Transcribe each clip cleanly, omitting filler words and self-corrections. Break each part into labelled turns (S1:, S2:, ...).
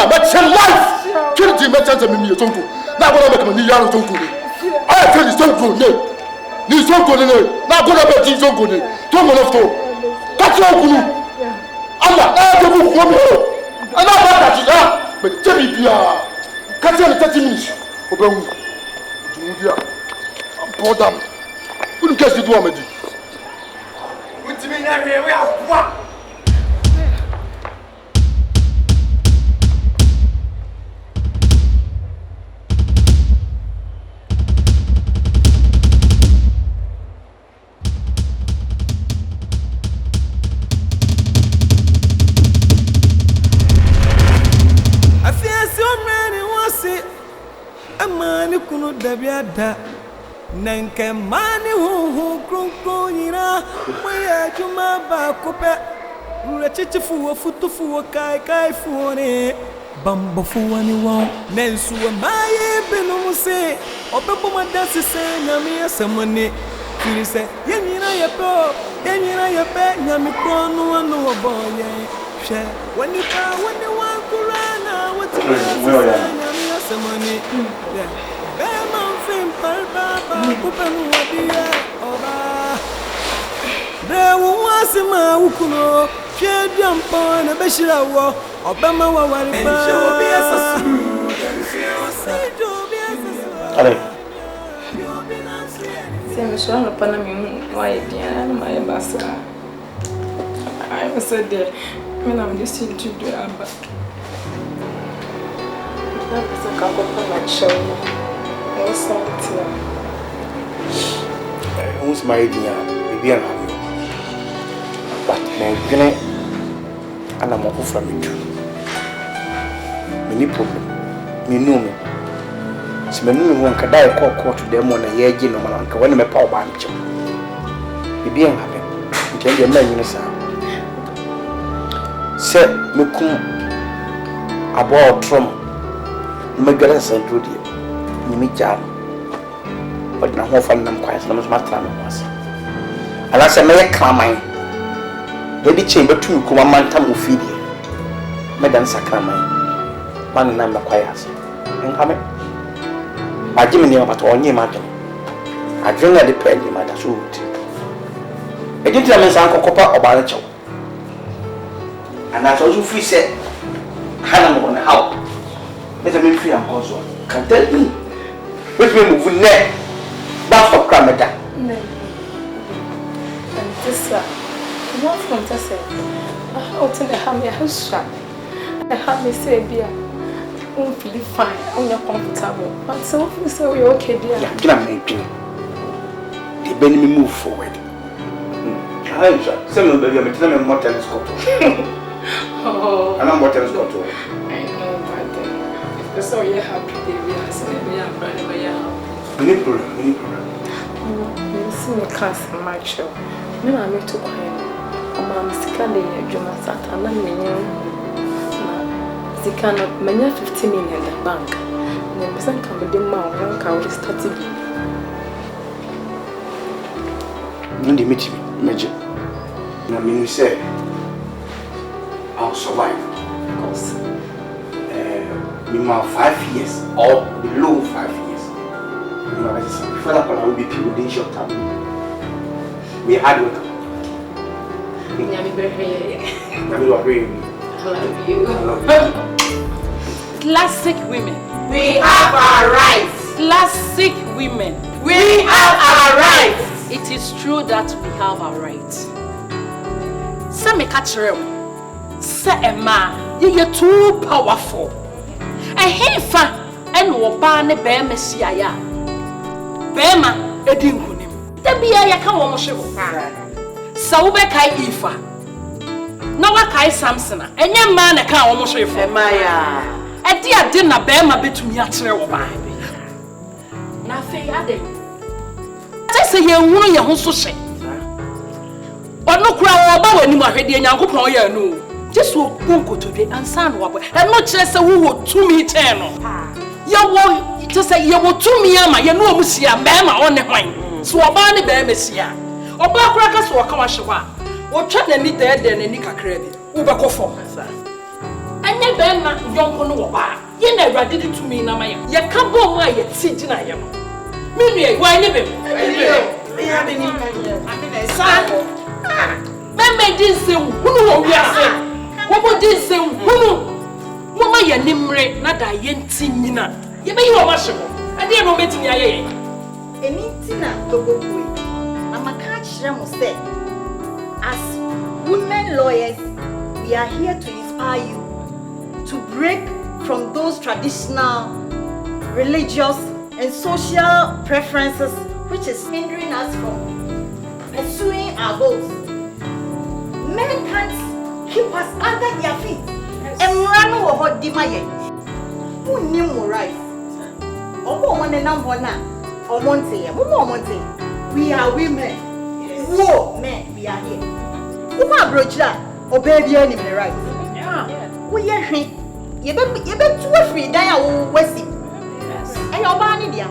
S1: Mama, but your life. Can't you imagine me? Now, what I'm making me yellow to do. I tell you, so good. You so good. Now, what about you so good? Don't want to. That's all good. Allah, I have to move from here. And I'm not that you are. But tell me, can't you 30 minutes? I'm poor damn. Who cares to do a medic? What do you mean? We are what?
S2: Dabiada Nanke mani hu krunkrunira Maya juma ba kope Urachichifu futufu kai fuone Bambo fuani won Nensu maye benumuse Opepo madasi se nyami asemone Kirise yenyina yepo nyami kronu anu oboye She wanipa wani wankurana Wati nyami asemone Yeah Beman fim palpa kupenu wadia oba Dewu wasima ukuno Shediampo na beshira wo Obama wa wariba
S3: Ale
S4: Sema shwana pana mimi waidia na mayebasa I was so there when I'm just to do aba That's a couple of show
S3: who's married here? Baby, I'm happy. But I'm going and I'm off from it too. Many problem. Me know me. So me know me one can die call to them on a year, you know, man. When I'm a power bunch. Baby, I'm happy. Tell your man, you know, sir. Me come about trauma. Me get a central deal. Me jam. But now how far I'm quiet, I'm not trying to pass. And I said, may I come mine? Lady chamber to come a man time of feed you. Madame Sacramine. Man and I'm not quiet. And come in. I give me about all your madam. I drink at the penny, my that's root. I didn't tell Miss Uncle Copper or Balacho. And I told you, free said, Hannah on the house. Let me free and also. Can tell me. Which me move neck. That's for Cramada.
S4: No. And this one from Tessa. I hope to have me a house shop. I have me say, dear, won't feel fine, only comfortable. But so you say we're okay, dear.
S3: Yeah, get a making. The baby move forward. Hi, some of the baby, I'm telling you, more tennis court. Oh, and I'm more tennis court. I
S4: know, but that's all you're happy, baby. I said, we are proud of you.
S3: Any problem.
S4: You see me class in my show. Me na me to quiet. Mama sika de adwuma sata na menye na sika na menye 15 million in the bank. Na me san ka me de ma o ka we start it.
S3: No dey meet me, Major. Na me say I'll survive.
S4: Of course.
S3: Me 5 years or below 5 years. Before that, I will be people in short time. We hard work.
S4: I
S3: love you.
S5: Classic women.
S6: We have our rights.
S5: Classic women.
S6: We have our rights.
S5: It is true that we have our rights. Say me catch them. Say Emma, you're too powerful. I hate fun and woba ne be messiah. Bema edin hunim. Da bia ya ka wo mo hwe wo. Sa wo be kai Ifa. Na wa kai Samson. Enye ma na ka wo mo hwe fo.
S6: Ema ya.
S5: Edi ade na bema betumi a kire wo ba. Na fe ade. Tese ye hunu ye ho so hye. Ono kura wo ba wani mu ahwede Nyankopon ye anu. Jesu okonkotodwe ansa na wo ba. E no kire se wo tumi ten no. Ya wo to say ye wo tumi ama ye no omusia bema one hwan. So oba ne bema sia. Oba kura ka so ka wa hye wa. Wo twa na ni dede na ni kakra bi. Wo be ko fo. Anye bema na yonko no wo ba ye na awrade de tumi na ma ye ka bo mu a ye ti gina ye no me nua wa ni be
S3: me ya be ni amina sa
S5: me di nsem hunu wo wiase wo mo di nsem hunu mo ma ye nimre na da ye nti nyina ye be yi wo ma hye mo ade no betimi aye ye
S7: eni tina togokwe na maka kire mo say as women lawyers we are here to inspire you to break from those traditional religious and social preferences which is hindering us from pursuing our goals. Men can't keep us under their feet and run over the maye. Who knew more right? Omo one number na omonte omonte. We are women. Whoa, men, we are here. Who are brocha or baby any right? Yeah. We are here. You bet two free die west. And your body dear.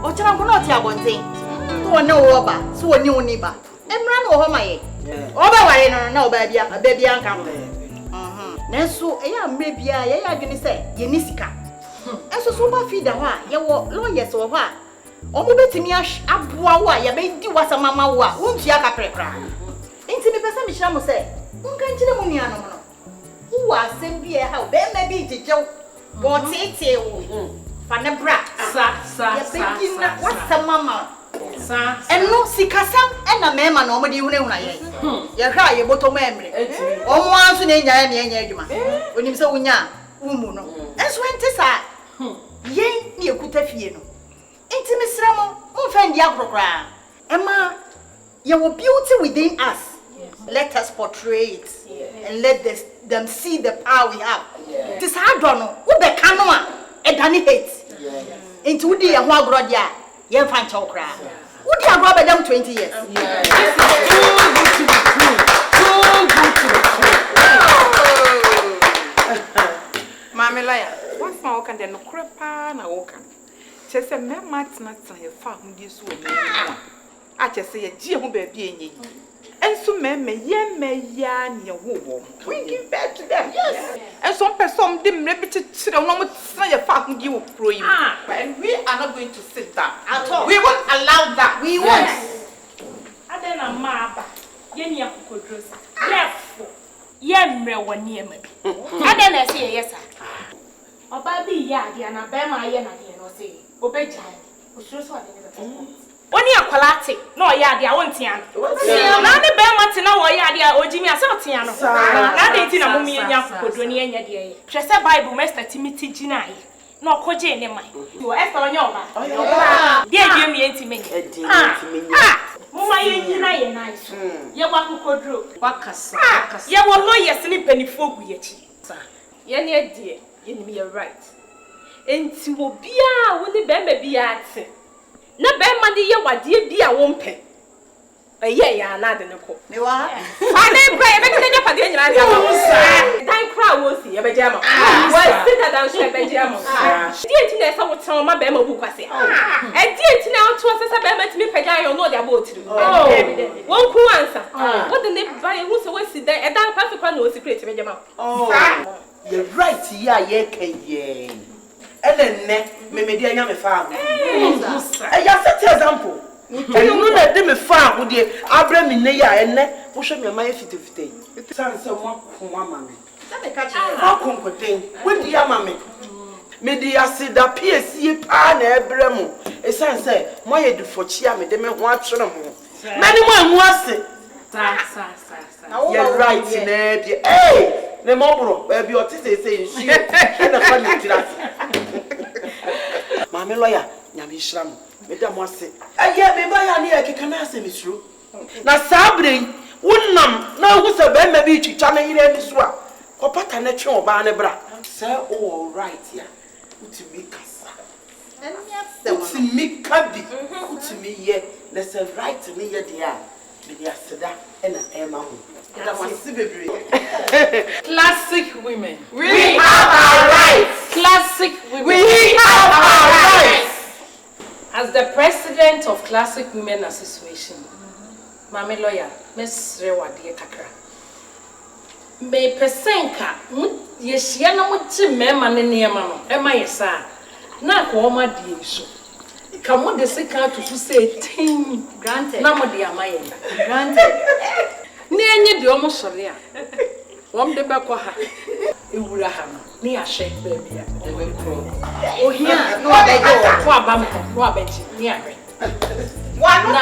S7: Or tell them not your one thing. To know over, so a new neighbor. And run over my over no baby, a baby uncle. Nanso, maybe I gonna say, Yenisika. And so super feed the wa, you were lawyers or what? Omo betimi aboa wa ya be di wasa mama wa wontu aka prekra enti me pesa me hira mo se nka nkire mo nua no no wo asem bi e ha be ma bi jejew bo tete wo fa ne bra sa ya be di na wasa mama sa eno sikasam e na mema na omo di hunu ye ya hra ye boto ma emre omo anso na enya na enya adwuma onim se wonya umu no enso ente sa yen ni ekuta fie no intimacy mo friend ya krokra Emma your beauty within us let us portray it and let them see the power we have this hard one wo be kanu a edani hate into wudi ya ho agro dia ye fa ncha okra wudi agro be dem 20 years this is too good to be true
S6: Mama Laya what's my can the no krepa na woka chese me matna tan ye fa hu di so me a chese ye gie hu ba bi enyi enso me ya ne wo we give back to them yes and some person dem re bi chire no mo tsena ye fa hu di wo pro yi and we are not going to sit down at all we won't allow that we won't
S5: adena maaba ye ni akokodro sa lefo ye mre woni ema bi adena se ye yesa oba bi ya ade na be ma ye na de no se obejai osuro so ade ne oni akwalate na o ya ade a wontia na ne be ma te na wo ya ade a ojimi ase otia no na de ti na mo mi nya kodo ne nya de ye hwese bible master timiti ginai na okoje ne mai wo esa onye oba de die mi enti menye mo ma ye nyina ye nice ye wa kokodro wakasa ye wo lawyers ni penifo gu ye chi ye ne die ye ni me right enti wo bia wo ni be ma bia ate na be ma de ye wade bia wo mpe eye ya na de ne ko
S7: me wa
S5: fa ne bra ye be de pade nyina de ama dan kra wo si ye be je ama wa sit down so be je ama die ti na esa wo tan ma be ma bu kwase die ti na to sesa be ma ti me pega yo no de abotiri won ku ansa wo de ne ba ye hu se wo si dan e dan pa fi kwa na wo secret be je ama
S3: you're right here ye can ye elenne me dia nya me fa ya set example enu na de me fa wo de abra me ne ya enne wo hwe me ma ye fitefite sanse mo ko ama me
S7: that me catch
S3: you ko konkoten wo di ama me di asida piesie pa na ebre mu sanse mo ye de fochi a me de me ho atwere mo mani mo anu ase
S5: sa
S3: you're right na de hey ne mobro baby oti say nsu e na fa ni tira mama lawyer nyame hira mo me da mo ase aye me ba ya ne ya keka na ase misuro na sabren wonnam na hu se ba ma bi twitwa na yire ni so a kopata na twe oba ne bra say all right ya utimi kasa utimi kabi utimi ye na say right ni ye dia me dia seda na ema ho
S5: classic women.
S6: We have our rights.
S5: Classic women.
S6: We have our rights.
S5: As the president of Classic Women Association, Mama Lawyer, Miss Rewadi Kakra. me pesenka ye hia na mo ti mema ne niema no e ma yesa na ko ma die so ka mo de sika to so say tin
S7: Granted.
S5: na mo de amaye
S7: Granted.
S5: ni enye de omo sore a wom de be ko ha ewura ha no ni ahye baby a ohia no abego ko abam ko abeji ni ahwe na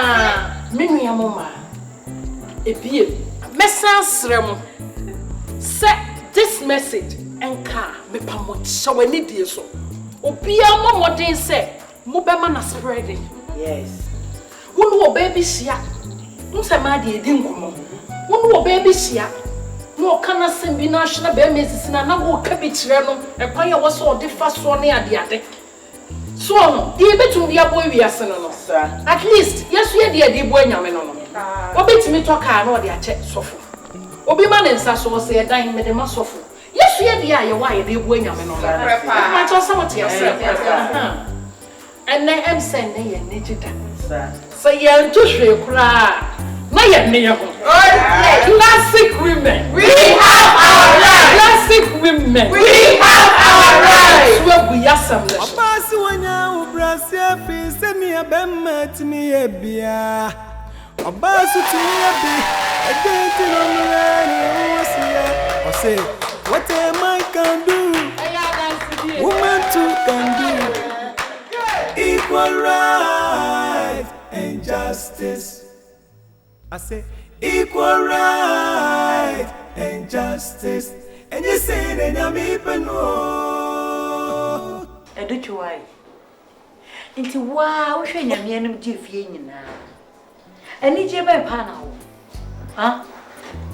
S5: menu ya mama ebie message say this message enka me pamot shawani die so obia momodin say mo be ma na spreading
S3: Yes.
S5: wonu obaby hia nse ma de edi nkumo wonu obaby hia no kana sembi na hwe na be mesisi na wo ka bi kire no ekwan ya wo so de fa so ne ade so no di betum dia boy wi ase no at least yesu ye dia di boy nyame no no obetimi to ka na ode ache sofo obi ma ne nsa so se dan me de ma sofo yesu ye dia ye wa ye de boy nyame no ma to sa what yourself and then am send ye nejida so ye nto hwe kura na ye ne ye ho classic women we have our rights classic women we have our rights we bu yasam na
S2: Pasi wanya ubrasi afi semi abemma timi ebia. Obasu timi ebi edenti no mrani osia. Ose what a man can do, woman too can do. Equal right and justice. I say equal right and justice. And you say that I'm even no.
S7: Educhwai. Inti wa wo hwe nyame anim di fie nyina. Ani je ben pa na wo. Ha?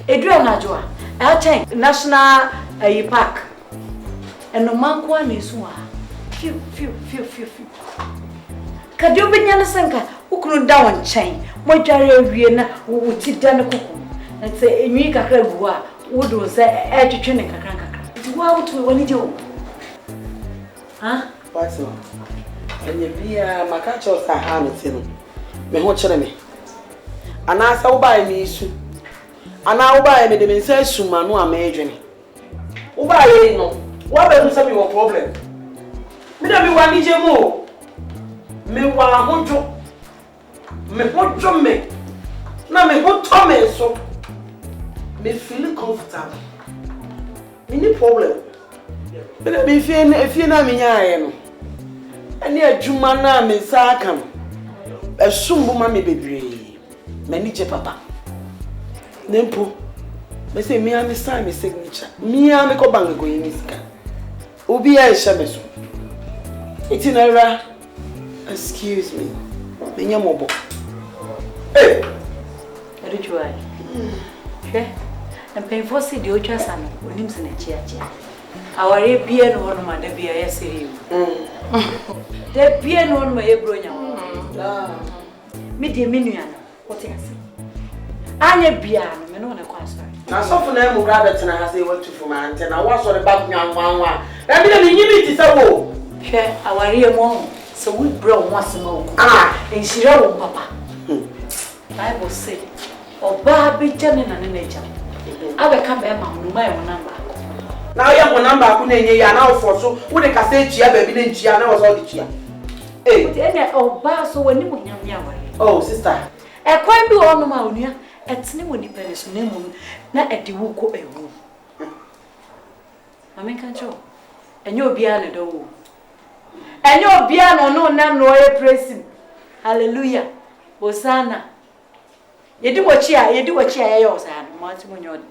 S7: Edura na jo a. Elchen National Park. Eno manko a na su a. Fiu. Kadi obenya na senka ukunu da won chen. Mo dware awie na wo ti da ne kokko. Na se enwi kakra gu a wo do se etwetwe ne kakra. Inti wa wo to woni je wo. Ha?
S3: What's up? And you be a macacho Sahamitino. Me ho chere me. Anasa wo buy me isu. Ana wo buy me de me say suma no amedwene. Wo buy ye no. Wo ba do say me wo problem. Me da me wa ni je mo. Me wa hojo. Me hojo me. Na me ho to me so. Me feel comfortable. Me ni problem. But if you na me nya no. Ani adwuma na me sa aka no. Esumbu ma me bebre. Mani je papa. Nempo. Me say me am sign me signature. Me am ko bank go yin sika. Obi a ehye me so. Itinara. Excuse me. Me nya mobo. Eh.
S7: Educhwai. Hwe. Na penfo si di otwa sa no. Onim se na chia. Aware bie no hono ma da bia ya siri. Da bie no hono ma e bronya. Me de menua no. What you say? Anya bia no me no na kwa sorry.
S3: Na so for na mu gra bet na ha say what to for my antenna. What so the back nwanwa. Na bi na me nyimi ti sa wo.
S7: Hwe aware mo so we bro mo asema wo. Enhira wo papa. Bible say oba be jane na ne nature. Abeka be ma no ma e mo number.
S3: Now you have number ku na enye ya na ofo so wo de ka say chia ba bi na nchia na wo so de chia. Eh.
S7: But ene oba so wani mo nyam ya ware.
S3: Oh sister.
S7: E kwan bi ono ma onua etene woni pele so na mu na edi wo ko ewu. Mama kan cho. Enye obia ne do wo. Enye obia no na no e praise. Hallelujah. Hosanna. Yedi wachi a ye Hosanna. Ma ti mo nyodi.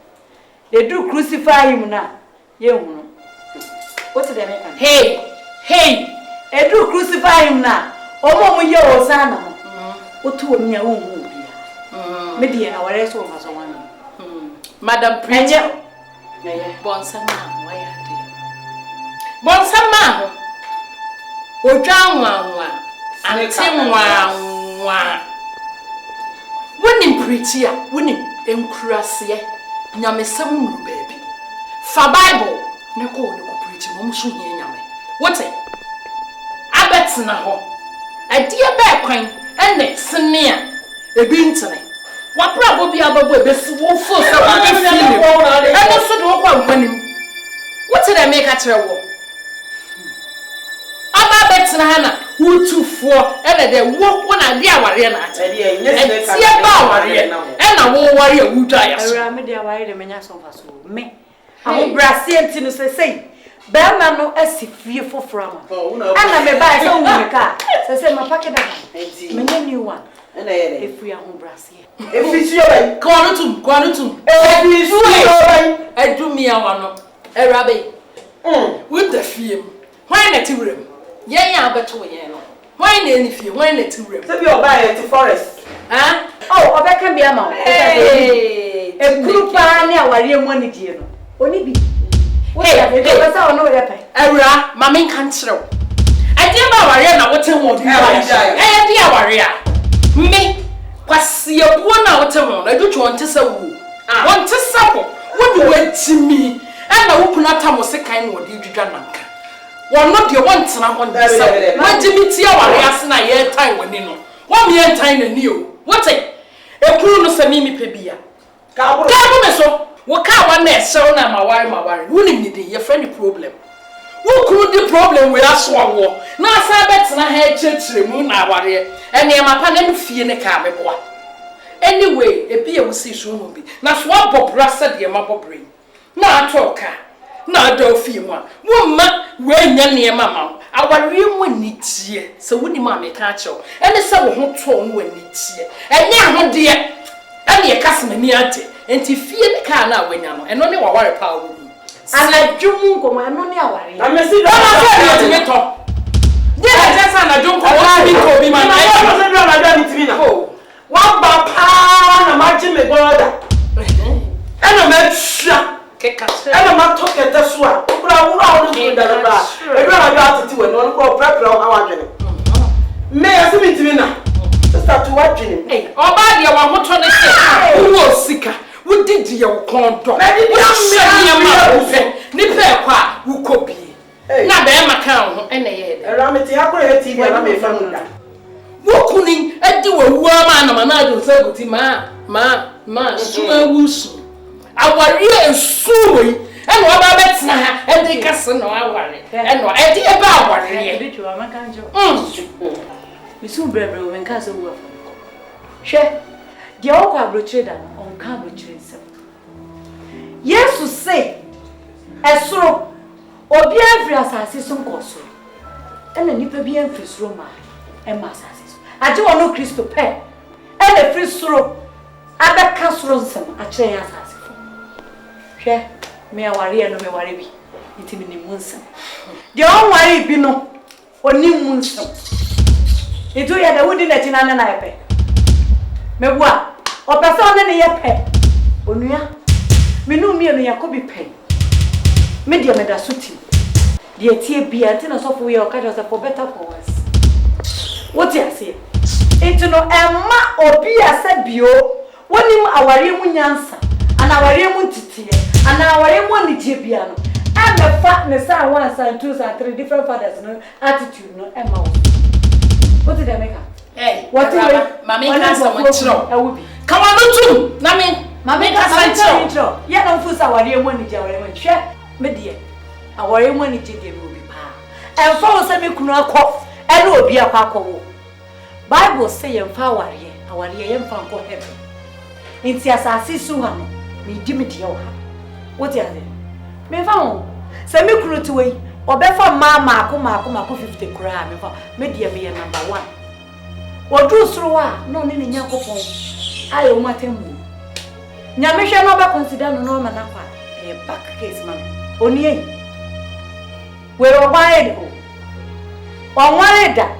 S7: They do crucify him na. Ye hunu. What did they make?
S5: hey
S7: They do crucify him na. Omo mo ye Hosanna mo. Otu omi a wo hu bia. Me die na ware so ma so wan.
S5: Madam Preacher bonsama wa ya de bonsama odwanwanwa antimwanwa wonim Preacher wonim enkurase nyamesam nu baby fa Bible ne ko ne ko preach mo so hia nyame wote abetina ho adie ba kwan ene sene a ebi ntene What probably be about this wolf for some feeling? I don't say no one. What did I make at your war? Aba Betana, who 2 4, and they walk one idea warrior at and see about warrior, and I won't worry who dies. I am a dear warrior, me. I'm Brazilian to say. Bellman no as if fearful from. And I may buy some car. So say my pocket of new one. And if we are home Brazil. If it's your quantum, I do me a one. A rabbi. With the film. Why not to room? Yeah, but 2 years. Why any fear? Why not to room? So you're buying to forest. Huh? Oh, that can be a man. Hey, a group near where you money, dear. Only be. Hey, Era, Mammy can't throw. I dear Maria, what a woman. I dear Maria. Me, was your 1 hour tomorrow. I don't want to say who. Want to supper. What do you wait to me? And I open up Thomas a kind of you done. One not your once and I want to say, what did me tell I had time when you know? 1 year time and you. What's it? A crew no Mimi Pebia. Cabo. What can't one so now my worry, wouldn't you your friendly problem? Who could the problem with us one war? Now I bet I had church moon our warrior, and near my panel fee in a car. Anyway, a beer will see soon be. Now swap Bob Rasta dear my brain. Now talk, now don't feel one. Woman, when you're near mamma, our real one needs ye, so wouldn't mammy catch you, and the summer won't tone when needs ye. And now, dear, and your cousin near it. And to fear the car now when you're and only what worry power. And like you go, I'm only a worry. I'm a sick of yeah, that's an I don't want to be my man. One papa, imagine me brother. And a man shot. And a man took at the swap. But I will do that. I don't have to do it. One call prep our journey. May I submit to me now? Start to watching him. Hey, oh, bad, you are not on the same. Who was sicker? Who did your condom? Nipper, who copy. Now, bear my count and a ramity. I could have TV and I may find that. Walking and do a woman, and I don't say with ma, so our real suing, and what I bet now, and they got some worry, and what I did about worry. We soon brave when Castle work. Share the old trader on carbon trains. Yes, to say, as so, or be every assassin course, and a nipper be in free Roma and masses. I do want no Christo pay, and a free sorrow, other castles, a chain assassin. Share me a worry and no me worry, it in the moonson. The old worry be no, or new moonson. Itu ya da wudi na tinana na epe. Mebua, o person na ye pe. Onua. Menu mi enu yakobi pe. Me dia me da suti. Dia tie bia nti na sofo ye o ka just for better for us. What you say? Into no emma obi ase bio. Wonim aware mu nyansa, ana aware mu titiye, ana aware mu anije bia no. And the fact ne say 1 and 2 and 3 different fathers no attitude no emma. What did I make her? Hey, what did Mammy Castle? I will be. Come on, too. Mammy Castle. Yet, don't force our dear money, Jeremy. Share, my dear. Our money will be pa. And follow some kuna cough, and will be a paco. Bible say and power ye, our young fan for heaven. In Siasa Suhano, me dimity. What are they? Me found. Send me crew to way. Or before Mamma, come 50 crime, media be number 1. Or do through no in your coupon. I owe my temple. Yamisha never consider no man a back case, man. Only we're a wide home. Or one that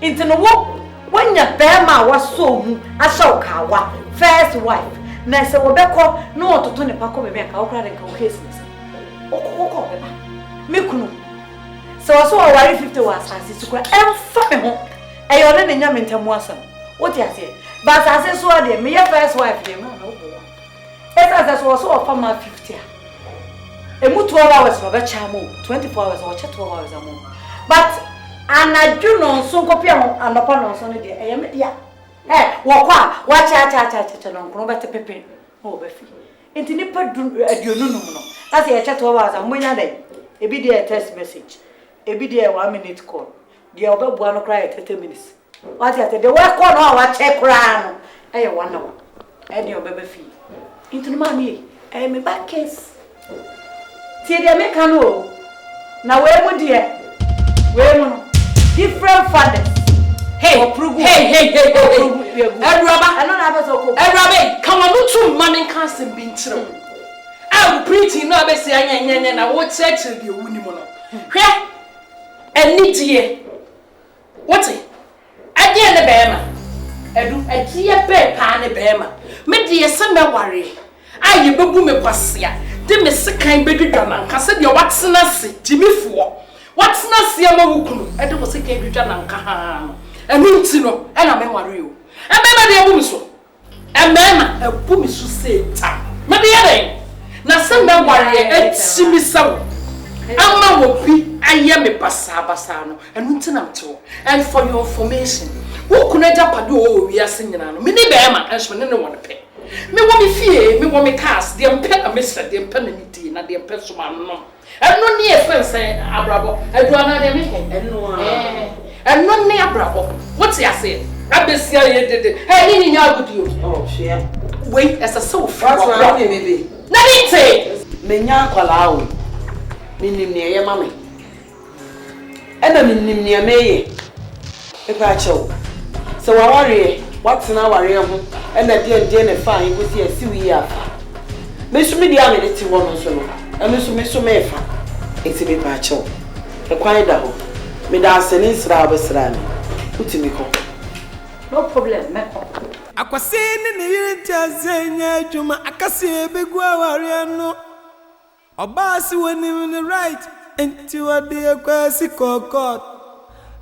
S5: into the walk when your Bama was so a shokawa, first wife. Nessa Wabeko, no to Tony Paco, make our credit cases. Oh, Mikunu. So I saw a worry 50 was as to cry and fuck home. A young and young Tamuasan. What you say? But I said, so I did me, your first wife, dear man. As was so for my 50. A mood 12 hours for a chamo, 24 hours or 12 hours a month. But and I do know so copy and upon on Sunday, I am ya.
S7: Wakwa, watch out, no, better pepe. Oh, Beffy. Into nipper do at your no. That's a chat hours and when day. A BD text message. A BD 1 minute call. The other one cry at 30 minutes. What at the work on our check round. I 1 hour. And your baby fee. Into the money. I am a back case. See the mechano. Now, where would you? Where different fathers. Hey,
S5: Robert, come on, two money can't be true. I'm pretty no be say anya na wo church the wuni mo no. Hwe eni die. What e? Ade ne be ma. Edu agie be pa ne be ma. Me de se me ware. Aye bebu me kwasea. De me sekan bedwudwa na nka se de watena se timifo. Watena se ama wukunu. Ede wo sekan bedwudwa na nka ha no. Enu nti no e na me ware o. E be na de ebu mi so. E me ma ebu mi so se ta. Me de ye na sanda ware etimi sawo ama wo bi aye me basa no enu ntina mto. And for your information wo kuna japade o wi ase nyina no me ni be ma enso ne won pe me wo me fie me wo me cars de mpe na me se de mpe na mi di na de mpe so ma no enu ni e fense abrabo edu ana de me enu ni abrabo what you say abesia ye dede hey ni nya agudi o share wait esa so far me be na nite
S8: menya kwala o minim ne ye mame ena minim ne meye e pa chew so wa ware watena ware ho ena de ne fa hin ko si asiwi ya me so me dia me ti wono so no enu so me fa eti me pa chew e kwan da ho me da aseni sra abesra ni utimi ko
S7: no problem, Meko.
S2: Akwasini ni yinta zenya juma akasi ebegwa wariano. Obasi when in the right into a dear kwasi kokot.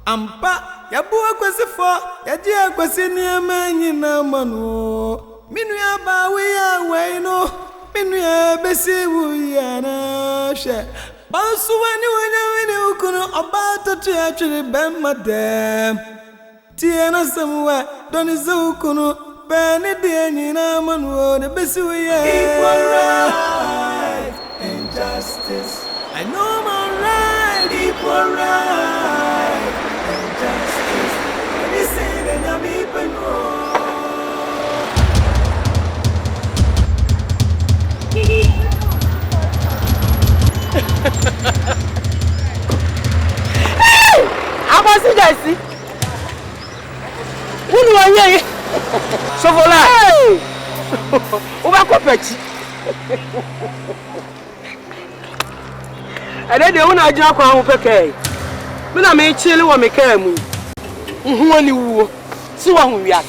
S2: Ampa yabu akwasi for yaji akwasi ni amenyi na manu. Minu ya bawi ya weno. Minu ya besi wuya na she. Bansu wani ukunu obato tu ya chuli bema dem. Tiena samwa donizo kuno bene de nyina manwo de besu ye equal right and justice. I know my right, equal right and justice. And you say that I'm even
S8: How was it, Jesse? Who are you? So for that, over Copetti. And then the owner of Jacko Peke. When I made chili or make a move. Who only woo? So one we are.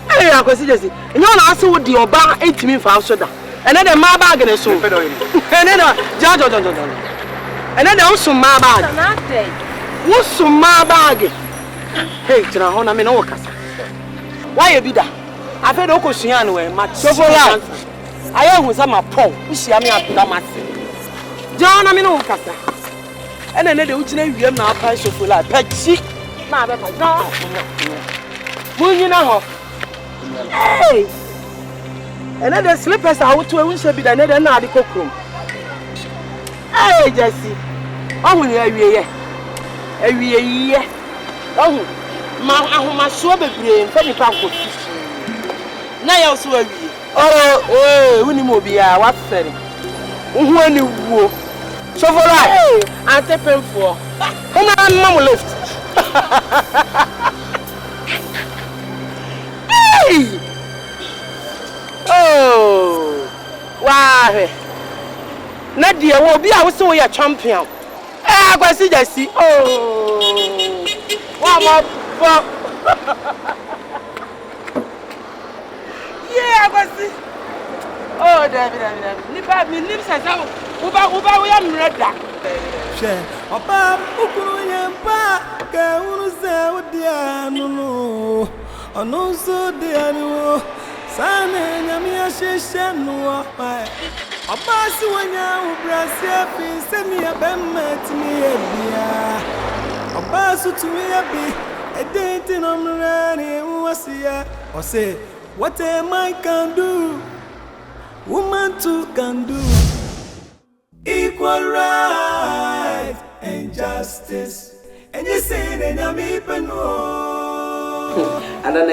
S8: I consider it. And you answer with the Oba 8 minutes for soda. And then the my bag and so. And then Judge. And then also my bag. What's my bag? Hey, Tina, I mean, why you be that? I fed Okosiano and much so for life. I always am a pole, which I mean, John, I mean, Okasa. And then the Uchina, you now price for life. Petty, my no. Hey, and then the slippers are to a winter be another naughty cockroom. Hey, Jessie, I will hear you. Every year. Oh, my so be brain, penny pound for fish. Now also a wee. Oh, when you move here, what's said? When you go. So for that, I'm tapping for. Come on, Mamma lift. Hey! Oh, why? Nadia will be our so your champion. I go see Jesse. Oh, one more. Yeah, I go see. Oh, David. Nipa, me lips as out. Uba, we am ready.
S2: Share. Opa, ukuru yempa. Ke unu se udia no. Ono so dia no. Sane nyami ashishe no. Oba si wanya ubrasi afi se mi abemma timi ebia. Oba su tumi abi I didn't I'm ready. Was here or say what a man can do, woman too can do. Equal right and justice, and you say that I'm even more.
S8: And then I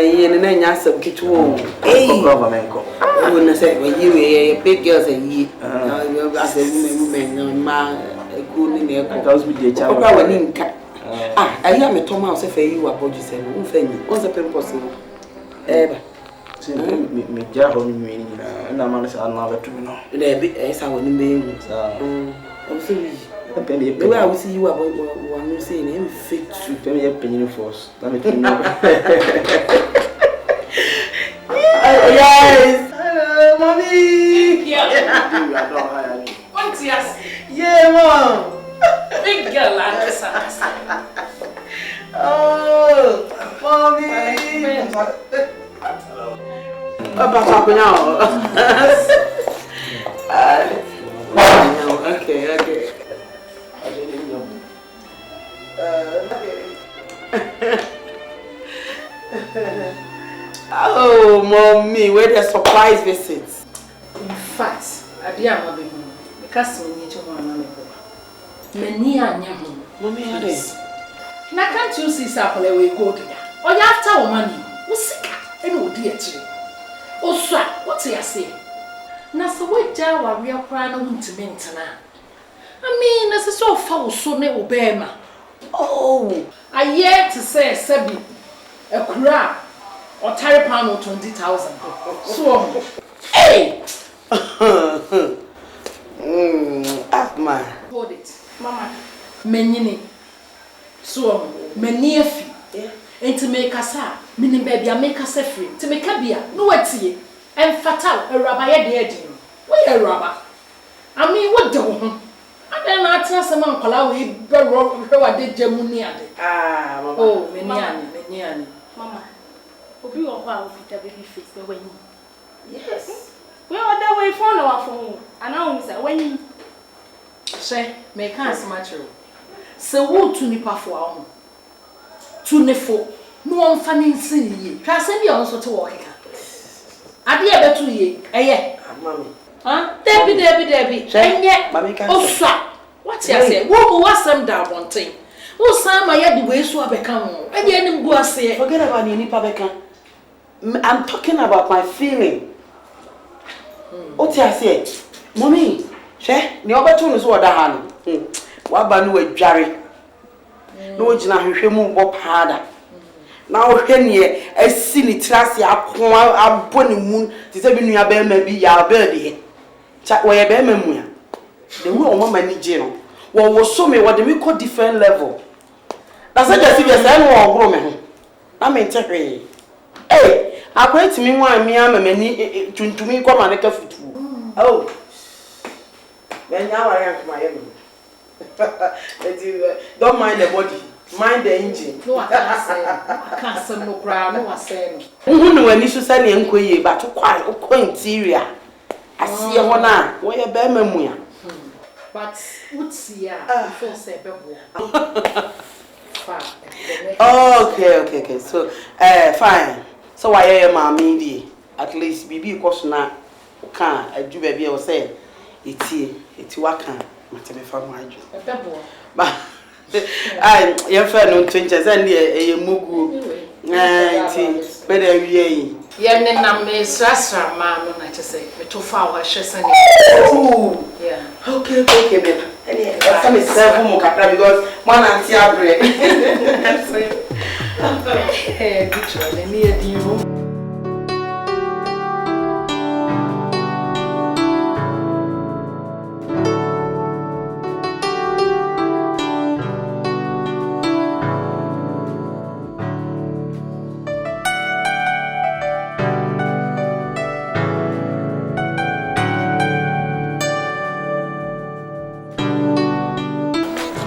S8: answer some kitchen. Hey, government. I wouldn't say when you were big girls and ye, as a woman, my good in the house with the child. I am a Thomas if you are body saying, who think what's the possible? Ever. Me jar on me, and I'm another to know. As I wouldn't be. I'm sorry. The way I will see you about what I'm saying, I'm fit to pay me a penny force. Let me tell you. Yes! Hello, mommy! Yeah! What's yes? Yeah, mom! Big girl, I'm oh, mommy! Okay. Oh, mommy, where the surprise visits?
S5: In fact, I didn't have home because we need to go on. Many are near home.
S8: Mommy, how is?
S5: Now, can't you see Sapple we go there? Or you have to money? What's sick? And oh, dear, oh, sir, what's he say? Now, so what Jawa we are crying on to maintain. I mean, as a so foul, so never bear. Oh, I yet to say, Sabi, a crab or Terry Pound or 20,000. So, hey!
S8: Man.
S5: Hold it, Mama. Many so many a fee. And to make us up, meaning baby, I make us a free. To make a beer, no what's here. And fatal, a rabbi at the edge. Where a rabbi? I mean, what do? I don't know, I tell someone, Palawi, Berro, did Jamunia. Ah, oh, many, Mama. Obi or how Peter baby fix the way. Yes. We are that way for our phone. And now, sir, when you say, make us matter. So, what to nipa for our home? To nefo, no one fanning see ye. Can send you also to work. I dear better to ye, eh? Mammy. Huh? Debbie. And yet, oh, sir. What's your say? What was some down one thing? Oh, Sam, I had the way so I become. And yet, go say, forget about any public.
S8: I'm talking about my feeling. What I say? Mommy, she, the opportunity is what I had. What about no Jerry? No, it's not a move up harder. Now, Henry, I see it, Tracy, I'm putting moon to say, you are maybe your baby. Chat where a baby. The woman need general. What was so me what we call different level. That's just if you're saying, or woman. I mean, take me. Hey, I quite me one, me, I'm a many to me come and make a foot. Oh, then now I am my enemy. Don't mind the body, mind the engine. No, I can't say no crowd, no, I say. Who knew when you should send the inquiry, but to quite interior. I see a one eye, where a bear memoir. But what's here? Before say okay. So, fine. So why am I media? At least BB course now. Can I do baby or say it's working. Mateme family. But I friend on 20 and a mugu. Better ye.
S5: Yen na me sasra man no na say me to fa wa hwese ne.
S8: Oh. Yeah. Okay, baby. Any some is serve mo kakra because one auntie abre.
S5: Eh, good choice. Me e din o.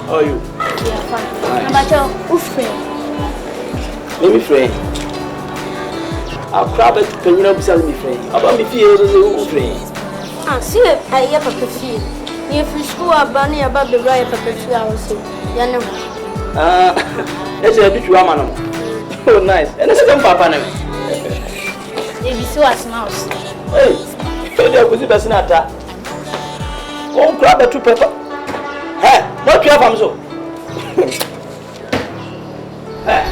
S8: How are you?
S9: Yeah, fine. Nice. Who's friend?
S8: Let me friend. I'll grab it when you know beside me friend. About me fear who's friend.
S9: Ah, see, I have a fee. Near free school, a bunny about the riot of the 3 hours. Yeah, no.
S8: That's a bit woman.
S3: Oh, nice. And this is Papa.
S9: If you see us now.
S3: Hey, you go see person ata. Oh, grab the 2 pepper. Hey, what you have am so? Hey.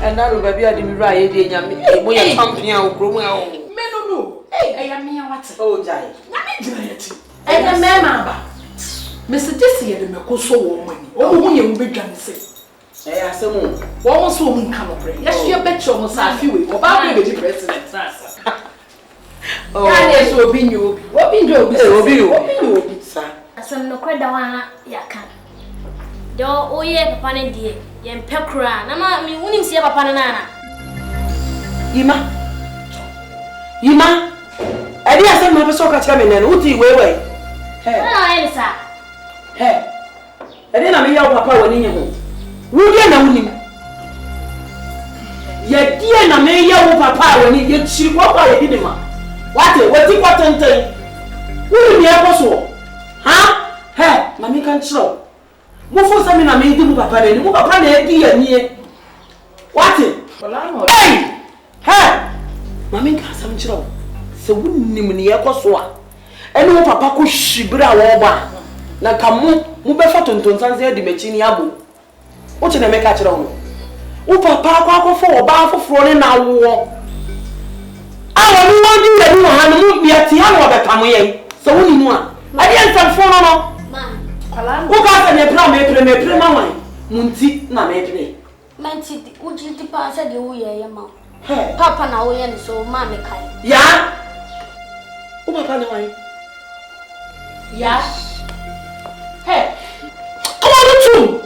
S3: And now baby I dey right dey nyame. Hey, mo ya champion o kro mo ya o.
S5: Me no. Hey, I am me what?
S3: Oh, jai.
S5: Nyame gina yeti. E na me ma ba. Mr. Jesse ye de me ko so wo mani. O mo ye mo bedwane se.
S3: Eh, asemu.
S5: Wo mo so mo nka no pre. Yes, you bet you mo sa fi we. Oba be be president. Oh, yes, obi nyo obi. Obi nyo obi. Obi
S3: sa.
S9: Asem no kweda wana yaka. Do oye papa ne die. Ye mpekura. Na ma mi wunim sie papa ne na.
S8: Yima. Edi asem ma be so ka kira me nene. Uti wewe.
S9: Hey. Na ye sa.
S8: Hey. Edi na me ya papa woni nye ho. Wudi na wunim. Ye die na me ya wo papa woni ye chiri papa ye di ma. What kwatenten. Wudi me ya so. Ha? Hey, mami kan chiro. Mo fo sami na me di mu papa ne. Mu papa na edi ya nie. What? Hey! Hey! Mami kan sam chiro. Se wunim ne ye koso a. Ene wo papa ko hwibira wo ba. Na kamu mu be fa tontonsan se di machi ni abo. O che na me ka chiro ho. Wo papa akofo wo ba afoforo ne na wo. Awo ni won di we ni ha no mu bia ti ha no be kamu ye. Se wunimu a. Ade ensamfo no. Who got a plan my one? Munti, na me.
S9: Manti, would you depart at the way, ma? Papa, now we and so, mammy kind.
S8: Ya? Who papa no way?
S5: Ya? Hey, come on, too.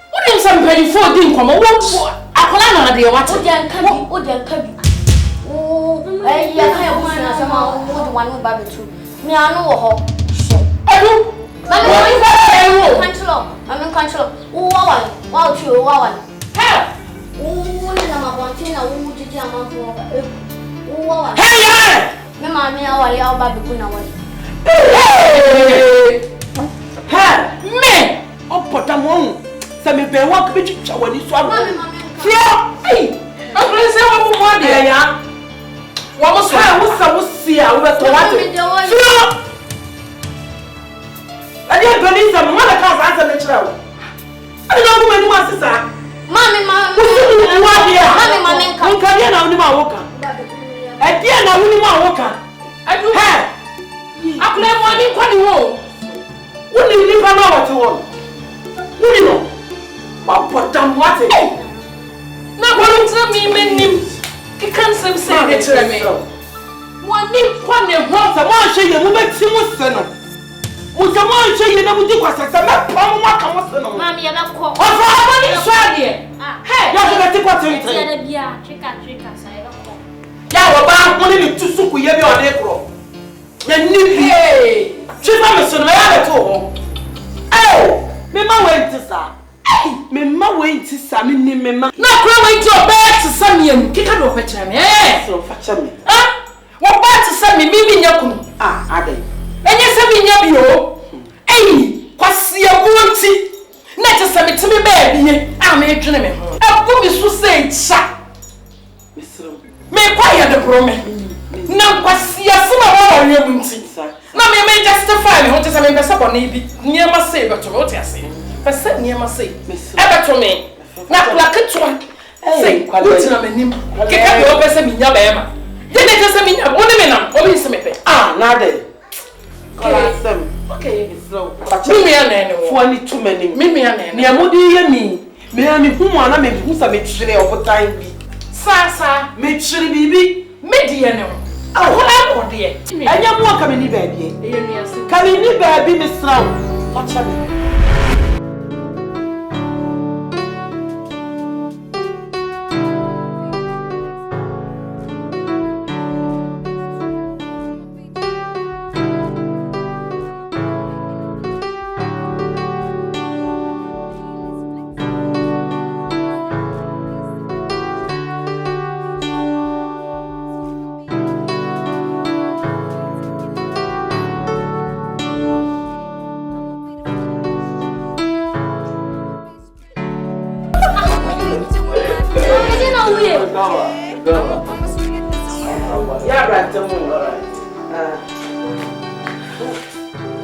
S5: What is somebody for doing? Come on, what? I can't what?
S9: Oh, I can't some one barbecue. Me, I know
S5: I do.
S9: I'm in control. Wow, you, wow.
S5: Hey!
S9: Oh, I'm wanting a wood to jam on for.
S5: Hey!
S9: Mamma, I'll baby.
S8: Hey! Me! Oh, put them on. Some be walk with you when you swallow. Hey! I'm going to say one day, yeah. What was I was see? I was I didn't believe some mother can't answer the child. I don't know when you want to say.
S9: Mommy,
S8: come here now, Walker. I dare now, Walker. I do have. I play one in quite wrong. Wouldn't you never know what you want? Who you know? But damn what it is.
S5: Now, what you tell me, men, you can't say it to me. One name, one name, once a month, you will make Simon. Mutamon che ye na budi kwasasa me pam ma ka mo se no
S9: mami ya na ko
S5: o fa ma ni so ade hey
S8: ya so beti kwatiri
S9: ya da bia trika sa ya ko
S8: ya wo ba mo ni tusu ku ye bi o de kro ya ni bi hey chifa me so no ya beto ho eh me ma wenti sa me ma wenti sa me ni me ma
S5: na kura wenti o be ti sa me am kika do fa kira me
S8: so fa kira me
S5: wo ba ti sa me bibi nya kunu
S8: ade
S5: enye se bi nya bi o kwasi abunti na je se metimi ba biye me dwene me ho abu mi so se cha me kwa ya de bro me na kwasi asema wa wa abunti na me justify me ho te se me besa bo na bi niema se beto me o te ase besa niema se beto me na kula ketwa se uti na menim keka be o besa mi nya ba ma je ne je se mi nya o ne me na o bi se me pe
S8: na de okay, so.
S5: Me and
S8: for any too many.
S5: Me and
S8: near Moody, me whom one I may who's a mixture of time be.
S5: Sasa,
S8: mixture baby,
S5: mediano. Oh, dear.
S8: I am more coming in baby. Coming in baby, Miss Round. Watch out. Yeah, right.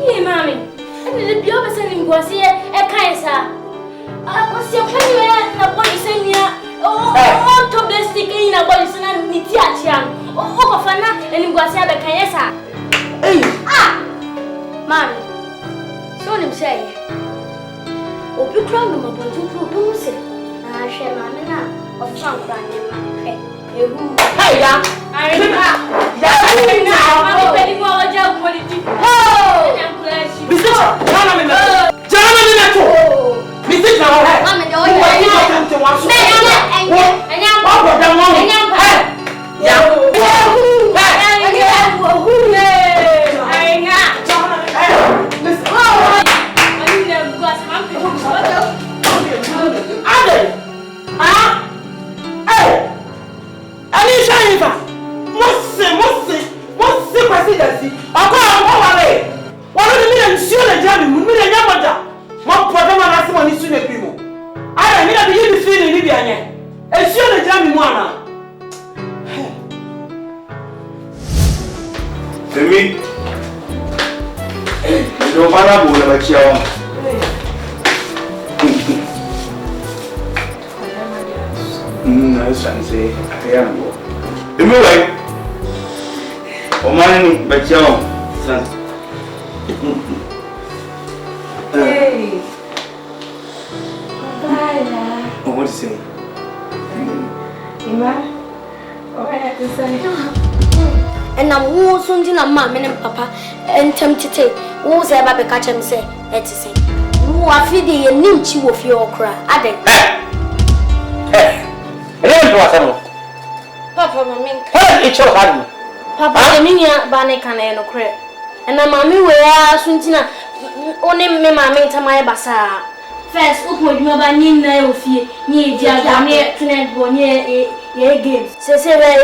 S9: Hey, mommy. I did the job sending was here at Kaisa. I was your penny and what you send here. Oh, domestic in a body, son, and Nitiachian. Oh, Fana, and you was here at Kaisa. Mommy. So him say. Oh, you crown them upon 2 produce. I shall not of some crying. Hey, yeah. I remember. Papa and tempted who's ever catch him say, let's say, who are feeding a ninchi of your cry. Papa, it's your hand. Papa, I mean, Bannecan and no crap. And a mammy where Suntina only me, mammy, to my bazaar. First, open your banana of you, near Diana, tonight, 1 year games. Say,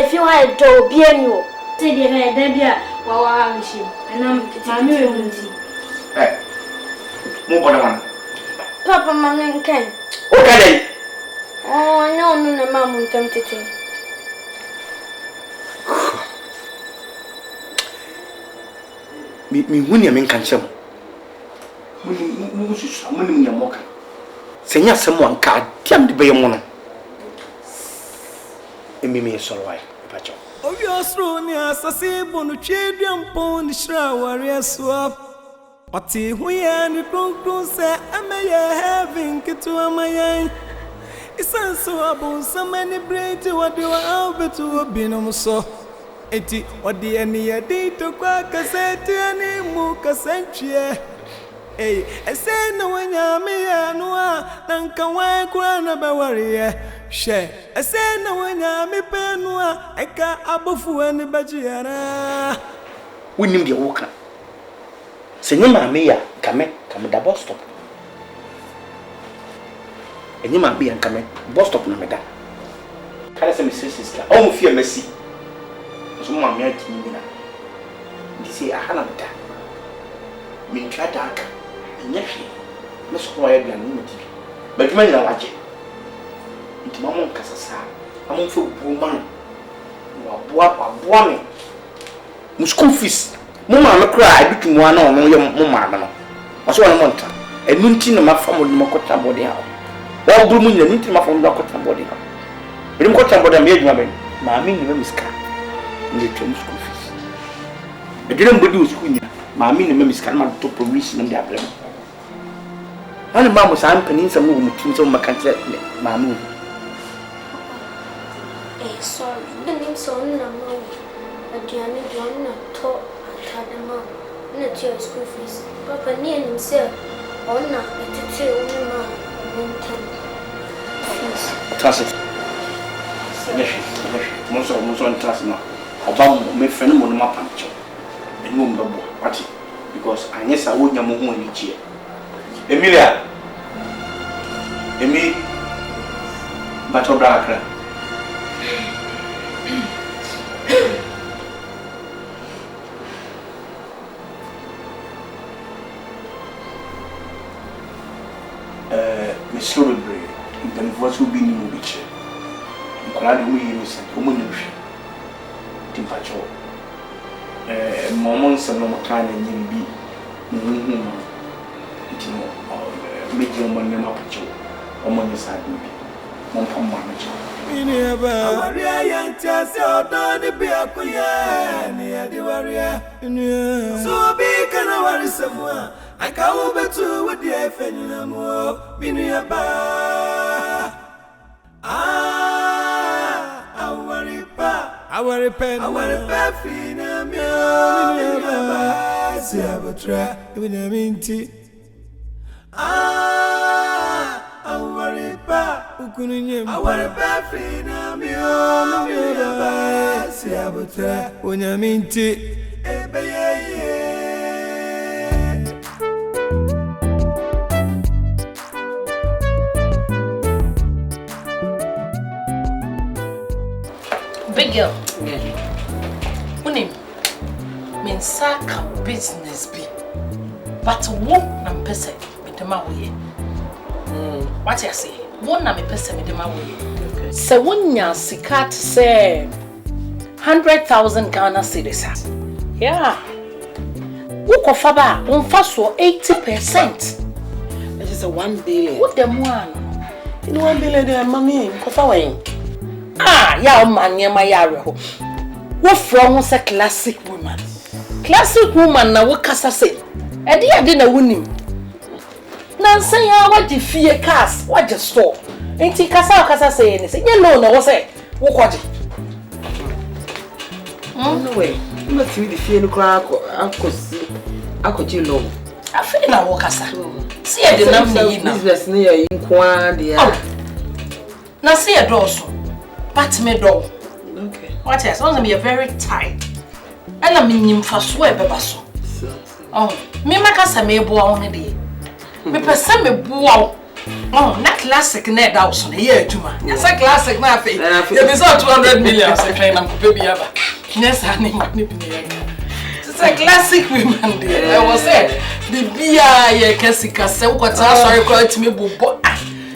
S9: if you had to be a new. Say the red Debia, while I wish you, and I'm new.
S3: Hey, move on.
S9: Papa, Mamma can.
S3: Okay.
S9: Oh, I know, no, Mamma will come to think.
S3: Me, when you mean can show. When you mock. Send someone card, damn the bay woman. And me, so right, Pacho.
S2: Oh, you're thrown as a simple children pon the shower, swap. But we and the conclusion say, I may having it to my eye. It's also about so many brains what you are over to a binom so. Eti, what the any a day to quack a set any mooka century. Eh, I say no one yammy, no, then can I crown about warrior. Share, I say no one yammy penua, I can't above any bagiana.
S3: We need the walker. Senima Mia, come the bus stop. And you might be and come bus stop no matter. Can I say, Mrs. Sister? Oh, fear mercy. So, Mamma, you see, I had that. Mean try dark. Yes, Miss Quiet and Unity. But when I watch it, it's Mamma Casasa, I'm on for woman. You are boy, school fees. Mamma cry between one or your mamma. I saw a month. And Muntin of my family, Mokota body out. All blooming and into my phone, Mokota body out. But I'm got about a maid, Mammy, Miss Car. In the term school fees. I didn't do school. Mammy and Miss Carman to provision in their plan. And the mamma was unpenning some room to my country, Mammy.
S9: Eh, sorry, the name so no. A Diana John taught Tadama, not your school fees. Papa near himself, or not, a tale woman,
S3: Trust it. Most of trust now. About my friend on my punch. And won't be what because I guess I wouldn't have more each year. Emilia, Emi, Bato Brakra. Miss Lowbury, you can voice will be in the movie. Nkwala de wo yi nisa o mo nimhwe timpacho momon se no maka na nyimbi nhuhu ntino meji o mo nem apacho o mo nisa de bi mo pam ma no cho
S2: Ineba waria yanta se odani bi akuya ni adi waria so bi kana wari semua aka wo betu wo di efenina mo bineba awaripa fina mi bineba si abatra ibinaminti awaripa ukununyem awaripa fina mi bineba si abatra onyaminti ebeye
S5: Big girl. Unim. Mensaka business be. But what na mpese me dema wo ye. What you say? What na me pese me dema wo ye. Se wonya sika te say 100,000 Ghana cedis. Yeah. Wo kofa ba, wo mfa so 80%.
S8: That is a 1 billion.
S5: What them one?
S8: You know 1 billion there money kofa wen.
S5: Ya man yema yare ho. Wo from say classic woman. Classic woman na wo kasa say. E ade na wonim. Na say ya wa di fie cars, wa je store. Enti kasa say ni say nye no na wo say wo kwaje.
S8: No way. You must see the fie no kra akoji loan.
S5: Afi na wo kasa. See e de nam ni na.
S8: Business ni ya inkwa de ya.
S5: Na see e do so. But me do.
S8: Okay.
S5: What else? Want to be very tight. And I mean him for swear bebaso. Oh, me maka sa me boa on dey. Me pesa me boa. Oh, na classic na da so na ye aduma. Ya sa classic na afi. You be so 200 million say train am ko be aba. Yes, ani money be ya. It's a classic woman dey. I was say the bia ye kasika se wo kwata sorry ko atimi bobo.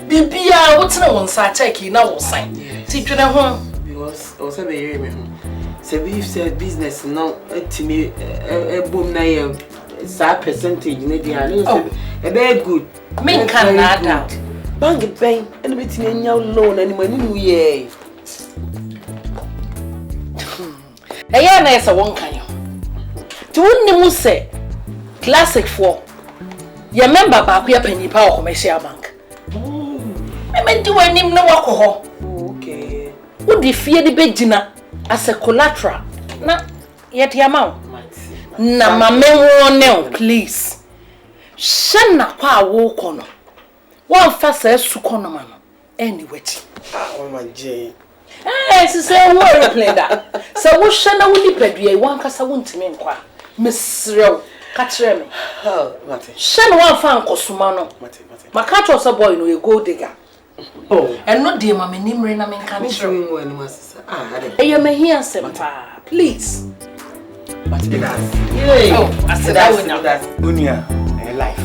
S5: Bibia wo tena won sa check na wo sign. Ti twene ho
S8: because o say be hear me. Say if say business no atimi bom na ye sa percentage na dia no say e be good.
S5: Me can na da.
S8: Bank pen ene betimi anya loan ani mani nu ye.
S5: Eya na esa won kan yo. Ti wonni mu say classic for your member ba ko ya panipa o commercial bank. Me di wanim na wakoho.
S8: Okay.
S5: Wo di fie di begina as a collateral. Na yet yamao. Na mame won please. Shen na kwa wo kono. Wa fa sa su kono ma no. Anyway.
S8: Oh my Jane.
S5: Si say wo airplane da. So wo shen na wo ni padua wo ankasa wo ntime nkwa. Mesrew ka kire me.
S8: Oh, mate.
S5: Shen wa fa ankosuma no.
S8: Mate.
S5: Maka cho so boy no e go digger.
S8: Oh,
S5: and no dear mammy nimre na men can
S8: show when was
S5: I am here, Sempa. Please.
S8: But it has.
S5: Oh, I said I would know that.
S3: Unia life.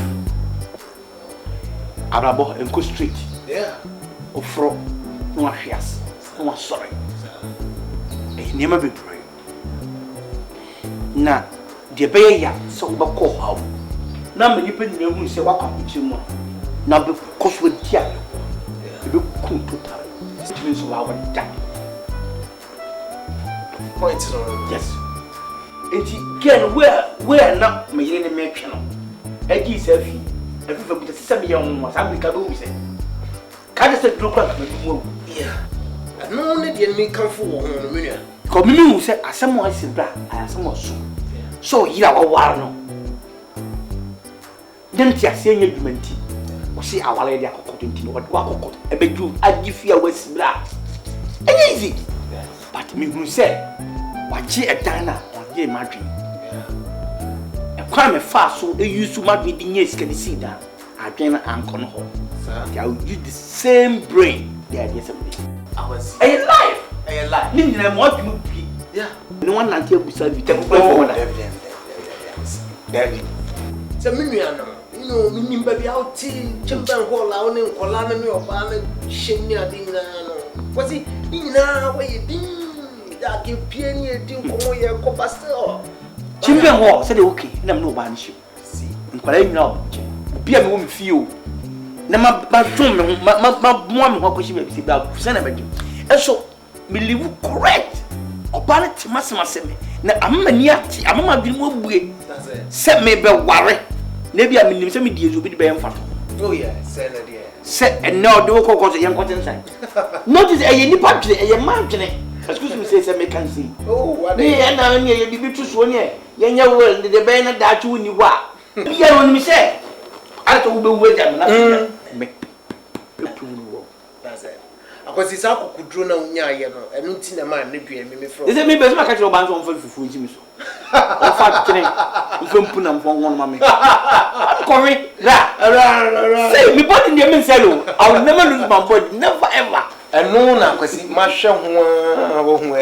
S3: Arabo and go street.
S8: Yeah.
S3: Ofro no afias. No sorry. E never be pray. Na de be ya so ba ko hawo. Na me nipa nyina hu se wakwa kuchi mu. Na be koswo dia. E be ku total. It means wa die.
S1: Point on.
S3: Yes. Enti girl where na me yire ne me twe no. Agi safi. Every for the same young was Africa do say. Ka just do kwa me mo.
S1: Yeah. No need the enemy come for one million.
S3: Ko me hu say asem wa sibra, asem wa so yira wa war no. Dem ti ase nya dwumanti. O say awale dia kokoto nti no wa kokoto. E be du agifia wa sibra. Enye easy. But me hu say wa chi edana on dey madwe. Kwa me fa so e use madwe di nya sika ni sida. Adwen na ankon ho. Sir, I will use the same brain. The idea something.
S1: I was
S3: A life. Ni nyina mo adwuma bi.
S1: Yeah.
S3: No one nanti abusa bi take for one.
S1: David. So me nua no, me nimba bi out chimban hall a woni nkola na me oba na hyenni ade nyina no.
S10: Was it in a way? That give penny a deal for your copper.
S3: Chimney Hall said, okay, and I'm no banshee. See, and calling now. Be a woman few. Now, my mom, what could she be about? Send everything. And so, believe correct. Or ballot Massima send me. Now, I'm a near, I'm a good way. Set me by worry. Maybe I'm in some deals will be the fan.
S10: Oh, yeah, send it, dear.
S3: Set and now do cause a young cotton sign. Notice a young party, a young mountain. Excuse me, says I may can see.
S10: Oh, what
S3: they are now near you be too soon. Young well, the banner that you knew what. You only me say. I told you wait a minute.
S10: That's it. Because it's how could draw now, and not see a man, maybe me from.
S3: Is it me best? I catch your bands on for food. I'm fat kidding. You can put them for one mammy. Corey, say me put in the men cello. I will never lose my body, never ever.
S10: And no, now, because it must show who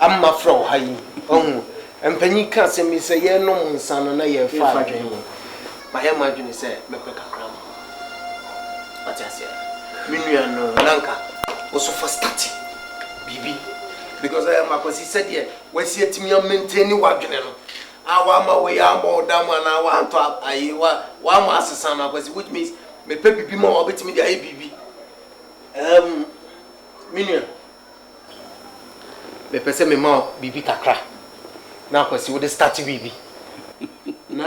S10: I'm my fro high. Oh, and Penny can't say me say, yeah, no, son, and I have 5 dream. My imagine is said, make a cram. What I said, Minian Lanka also for starting, BB. Because I am a because he said, yeah, when see it me maintaining what general. I want my way, I'm more down and I want to I want master son, which means me pay be more bit me the ABB. Minion. Me pese me ma bibi kakra. Na kwasi wo de start bibi. Na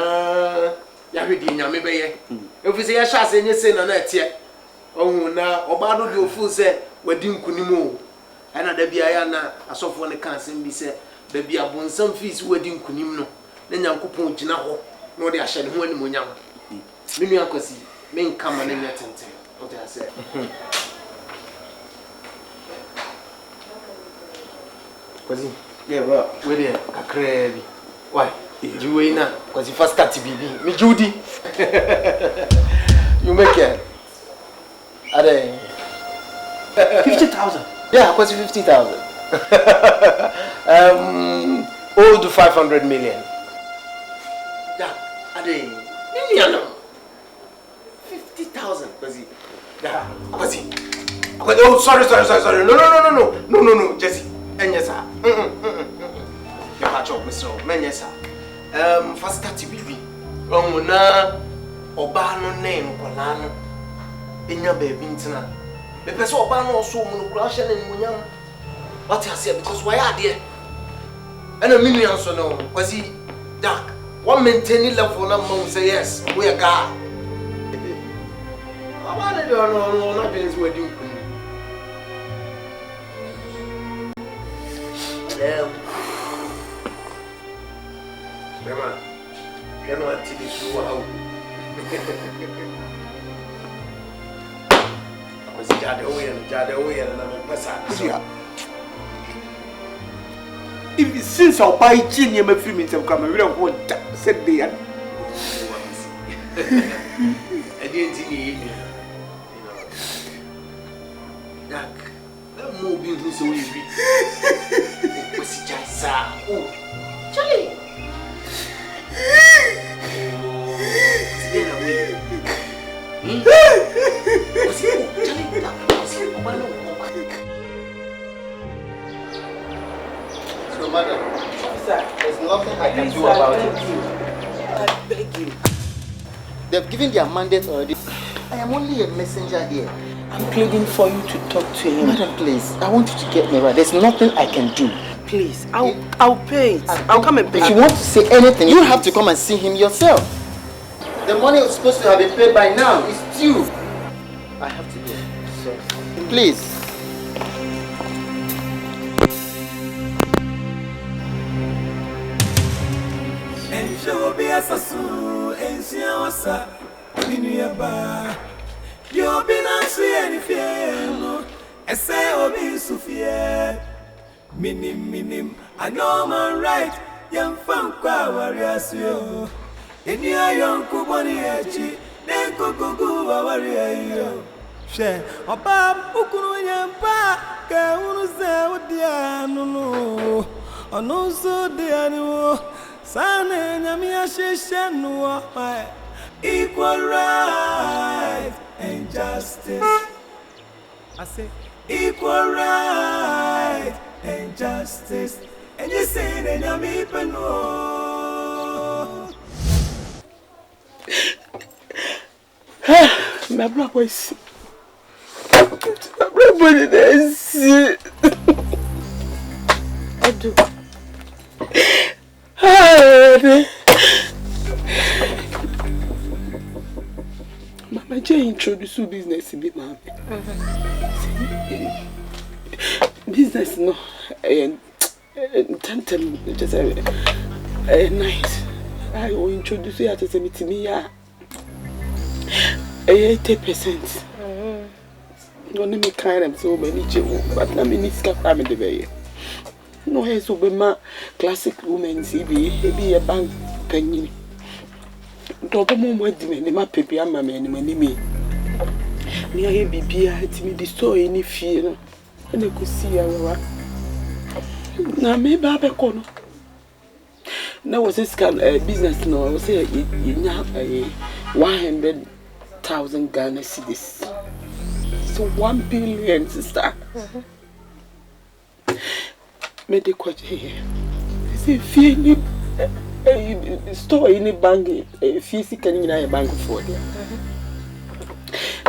S10: ya hwedi nyame be ye. Efu se ya sha se nye se na na etie. Ohun na oba do de ofu se wadi nkunim o. Ana da bia ya na asofo ne kan se mbi se da bia bonsam fees wadi nkunim no. Na nyankopon gina ho na o de ahye ne ho anim onyam. Minu akwasi me nka ma na nya tenten. O de ase. Yeah, well, we're there. Crazy. Why? You ain't now, because you first start to be me, Judy. You make it. Are they
S3: 50,000?
S10: Yeah, because 50,000. All to 500 million. Yeah, are they million? 50,000. Yeah, oh, sorry. No, Jesse. Enyesa. You catch up, Mr. Menyesa. First start BB. Na oba no name kolano. Enya baby ntina. Me pese oba no so mu no kura hye na munyam. What you say because why are there? And a million so no. Cause he dark. One maintaining level na mom say yes. We a guy. I don't know not this wedding. Remember, you know until it's how. Because Jade and I'm a
S3: if since I'll buy gin, you may feel me to come and we don't want that, said they are.
S10: I didn't need you. Jack, that movie is so easy. What's it, Jassa? Oh, Charlie. So, madam, officer, there's nothing I can do about it.
S3: I beg you.
S10: They've given their mandate already. I am only a messenger here.
S3: I'm pleading for you to talk to him.
S10: Madam, please, I want you to get me right. There's nothing I can do.
S3: Please, I'll pay it. I'll come and pay it.
S10: If you want to say anything, you have to come and see him yourself. The money was supposed to have been paid by now. It's due. I have to go. So, please.
S2: Minim, I know my right, young funk warriors. In your young Kubani, then go, warrior. Share, or Bob, Ukuyan Pa, Kaunu Zaw, dear, no, or no, so dear, no, San and Yamia Shishan, equal right and justice. I say equal right and justice. And you say that I'm even more.
S8: My brother is. My brother is.
S4: I do.
S8: Mama Jay introduce business in me, mama. Business no, just nice. I will introduce you to me to me, 80%. Don't let me kind of so many children, but let me need family the way. No, I so be my classic woman, CB, be a bank penny. Don't go more than my paper and my man, my name. Near here be beer, to me destroy any fear. And I could see our. Now, maybe I be corner. Now was this business no, I was say you have 100,000 Ghana cedis. So 1 billion, sister. Me de kwa here. See fee ni store in the bank, fee si kani na bank for there.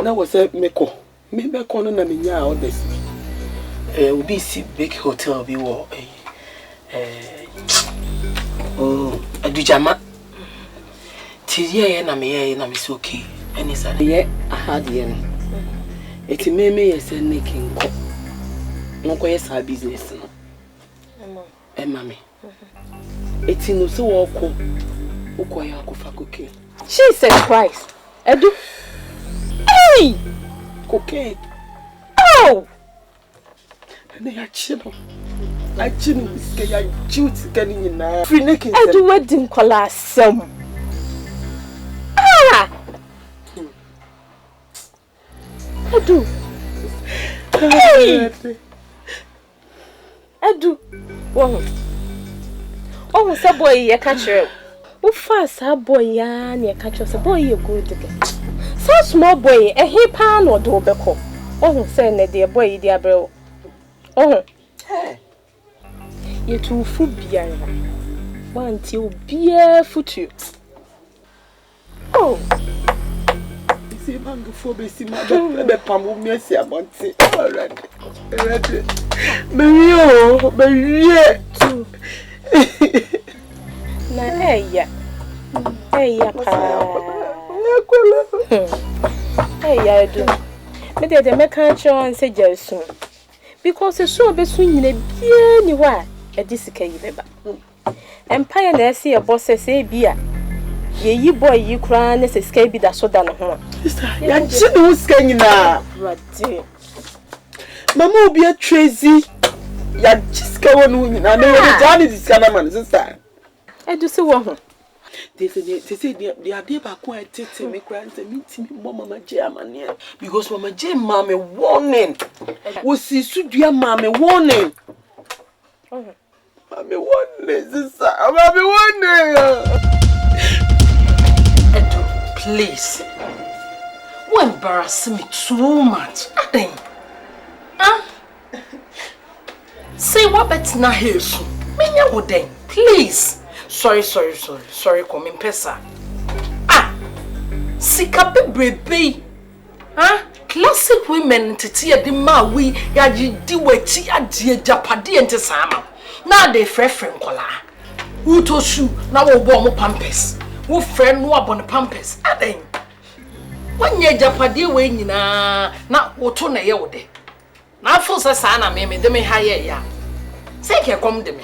S8: Now was say meko. Me meko no na me nya orders. Obi si big hotel bi wo adujama. Tiye na me so okay. Any say ye ahade no. Eti meme yes making ko. No ko yes business no. Mami. Eti no so woko. Ukoya akufa cocaine.
S4: Jesus Christ. Edu. Hey!
S8: Cocaine.
S4: Oh!
S8: Na ya chino. I chino iske ya juice kani nyina. Free naked.
S4: Edu wedding kola asem. Ah! Edu. Hey! Edu. Wow. Oh, sa boy ye catch her. Who fast her boy ya near catch us a boy you good again. So small boy, a hip pan or do beko. Oh, say, dear boy, dear bro. Oh, you too food beer. Want you beer foot you. Oh,
S8: see, man, before we see my pamu, mercy about it. All right. Mario,
S4: too. Na hey ya pa hey ya do me dey make an chon say jesu because so be so nyina bia ni wa e disika yi beba empire na ese e boss say bia ye yi boy yi kura na se sika bi da so da no ho
S8: ya ji no sika nyina
S4: rade
S8: mama obi a Tracy ya jiska wonu nyina na we jani disika na man sister
S4: Edu se wo ho.
S8: They say they are there back when I take me crying to meet me Mama J amania because Mama J mama warning. Was see sudia mama warning. Mama warning sister. Mama warning.
S5: Edu, please. You embarrass me too much. Adin. Huh? Say what bet na here so. Menya wo den. Please. Sorry, come in pesa. Ah! Sika bebrebe. Huh? Classic women titi e di ma we ya di weti ade japade ente sama. Na de frefren kola. Who to shoe na wo bo mo pampers. Wo friend no abon pampers. Aden. Wanye japade we nyina na wo to na ye wo de. Na afo se sa na me de me ha ye ya. Say ke come de me.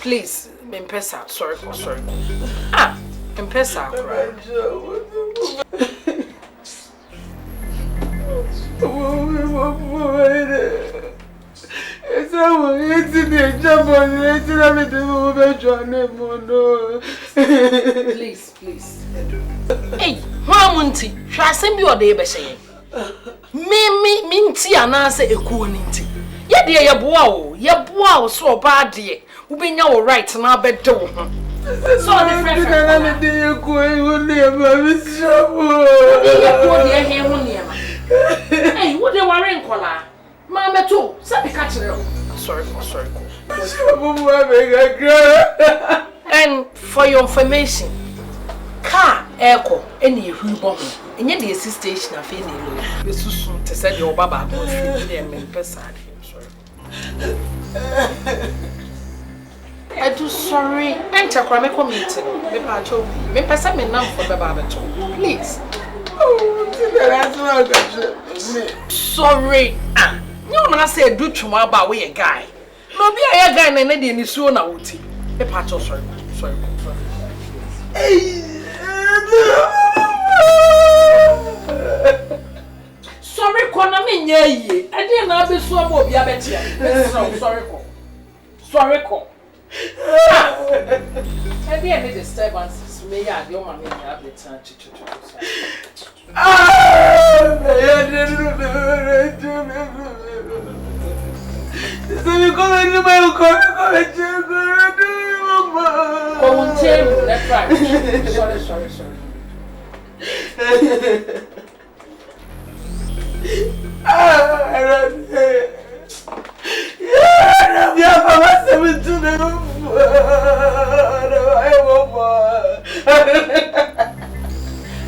S5: Please. Impesa, sorry. Ah, Impesa. Please. Hey, Mamunti, shall I send you a day by saying? Minty and answer a coonity. Yet, dear, your bow, so bad, dear. We be now right now, bed door. So the friend, you going with me, Hey, what they worrying for? Nkwala. Mama too. Say catch it. Sorry. And for your information, car echo any hubo. And yet the station of any low. This is soon to send your baba go through them and pesad. Sorry. I do sorry. Enter Cramco meeting. Me pacho. Me pesa me number for Baba. Please. Sorry. You man say do chuma about we a guy. No be a guy na dey ni so na wuti. Me pacho sorry. Sorry kona me nya yi. E dey na be so am obi abetia. Sorry ko. I be any disturbances. Me ya the woman me have the time to. Sorry.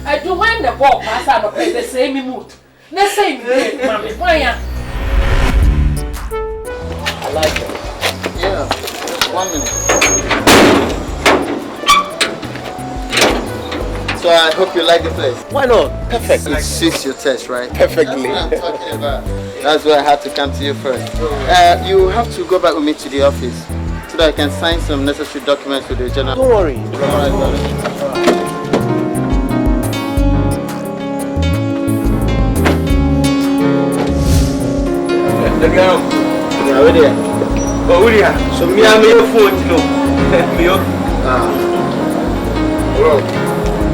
S5: I do when the ball pass out of the same mood. The same mommy. Why?
S1: I like it. Yeah. 1 minute. So I hope you like the place.
S10: Why not? Perfect.
S1: It suits your taste, right?
S10: Perfectly.
S1: That's what I'm talking about. That's why I had to come to you first. You have to go back with me to the office so that I can sign some necessary documents with the general.
S10: Don't worry.
S3: So me and my phone, you know.
S10: Bro.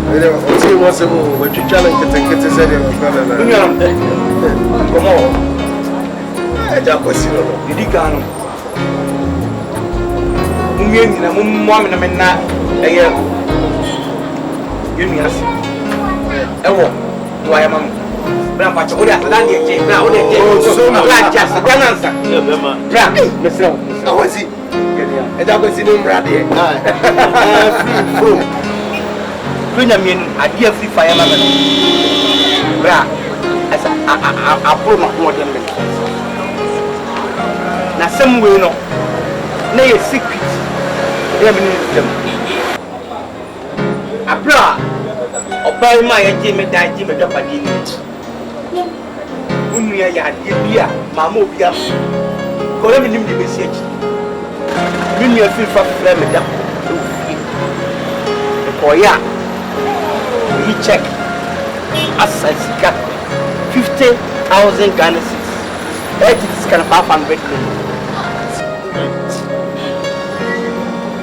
S10: What's he wants to move? But you challenge it and get his head in the come on. I just was you. Did he go? Mummy, mom, and I'm not. You mean us? Ewo, do I am? Grandpa, what are you? Now, what are you? So much just a answer. Yeah, Mr. How was he? And I was in him right here. When I mean, I dear free fire, bra, as I pull my water. Now, some will know. Nay, a secret. Them. A bra, or buy my Jimmy died Jimmy Dapadini. Unia, dear, Mamma, call him the message. Unia feel for Fleming. Oh, yeah. He check as I got 50,000 Ghana cedis. That is kind of 500 million.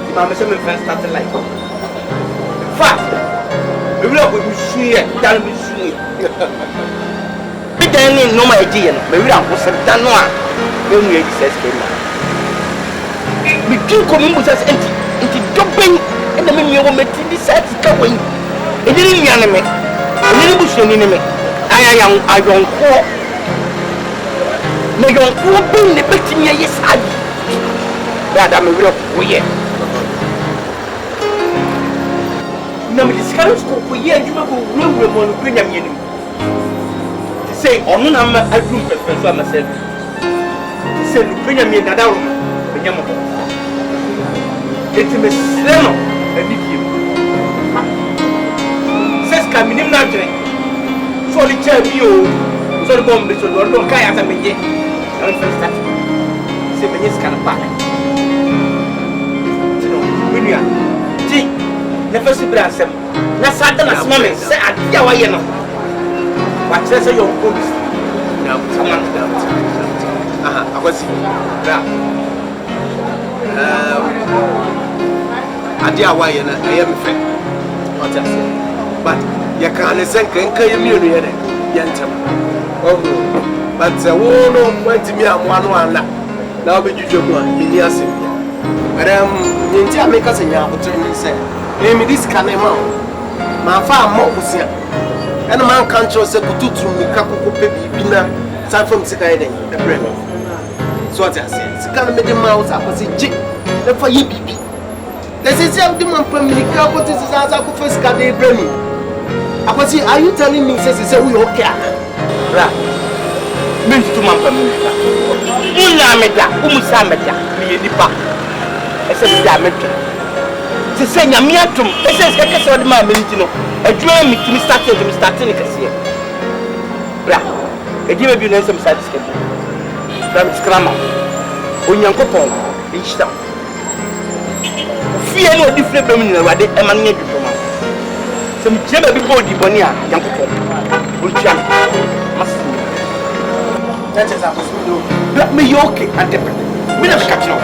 S10: The mama said my friend started like. In fact, we will not be sure. Tell me sure. We don't need no idea. Maybe I was a Danois. When we says we do come with us into jumping and the menu will make this going. It didn't mean me. I didn't push any me. I don't call. May don't open the bit in yes, I that I'm a real weird. Now, the scholars go for years, you will go on bring them in. To say, on a room for myself. To say, bring them in that room. It's a slam and you. Coming in that day. Solitaire view. So the bomb is no kayas and me. I'm first that. See me is kind of back. When you are G. Never see Brassem. Nasatan as mommy say at Yawayano. What says your books? No, someone. I was at Yawayana. I am fair. What I say. But you can't say, can you hear it? Yentam. Oh, but the one went to me and one. Now be you one, Minias. Madam, you make us in your opportunity. Say, maybe this can amount. My farm more was here. ɛna man kan kyerɛ sɛ kututu mika koko pɛ biribi na san fam sika yɛ dɛn ɛbrɛ me so ɔte aseɛ sika no mede ma wo sɛ akɔsɛ gye na fa yɛ biribi na sisi a wode ma mpa mmirika akɔte sisi asa akɔfa sika de brɛ me akɔsɛ are you telling me sɛ sɛ woyɛ okay ana bra
S3: mentutu ma mpa mmirika wonya meda womusa meda meyɛ nipa ɛsɛ meda medwe te sɛ nyame atom ɛsɛ sɛ kɛsɛ wode maa meniti no adwuma metumi starte ne kɛseɛ bra ɛdi ma bi no ɛnsɛ mesade sika bi bra mesikra ma onyankopɔn ɛnhyira fie ne ɔdi fire bɛ mu nyina awurade ɛma no nyɛ dwudwo ma sɛ mekyia baabi bɔ ɔdi bɔne a nyankopɔn ɔntua me you okay and me na catch no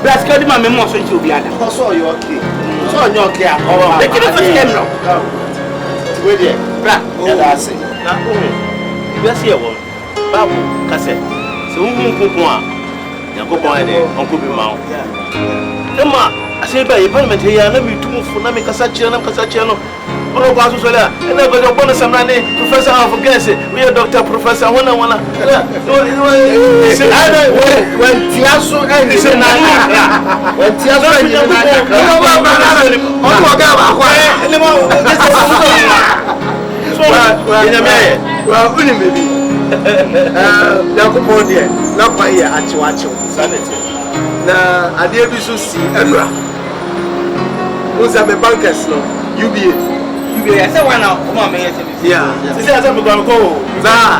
S3: blast ka di ma me mo so nti obi ada
S10: so you okay so you okay ah
S3: e kire first game no
S10: we there bra ya da say
S3: na bi ase e won babu ka se se unhun kokon a yakobon e de onko bi ma o ema ase ba e parliament ya na mi tumfo na me kasa kire no ono kwa so sole a ena go jo bonus am na ne professor of gas we are doctor professor wana when tiaso and se na when tiaso and se na ono ga ba kwa ele mo so ina me wa uni baby yakobon de na pa ye achiwachiw sanity na ade bi so si enura Uza me bankers no UBA I said one now, come on, man. Yeah. She said, I'm going to go. Nah.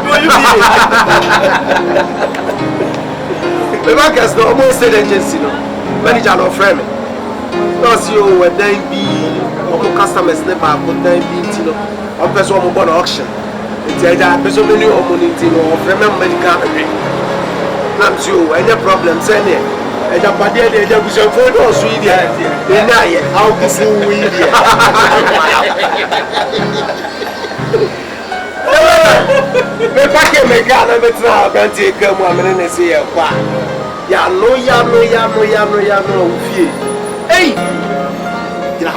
S3: The bankers no almost said agency, no. Manager no friend. Because you when they be customers never put them be, you know. One person who bought auction. It's a person who knew money, you know, from medical. Not you, any problem, send it. And your body, they just go for Sweden. They know how to fool with you. Me pack me car, me try to take come one minute say ya. Ya no. Hey. Ja.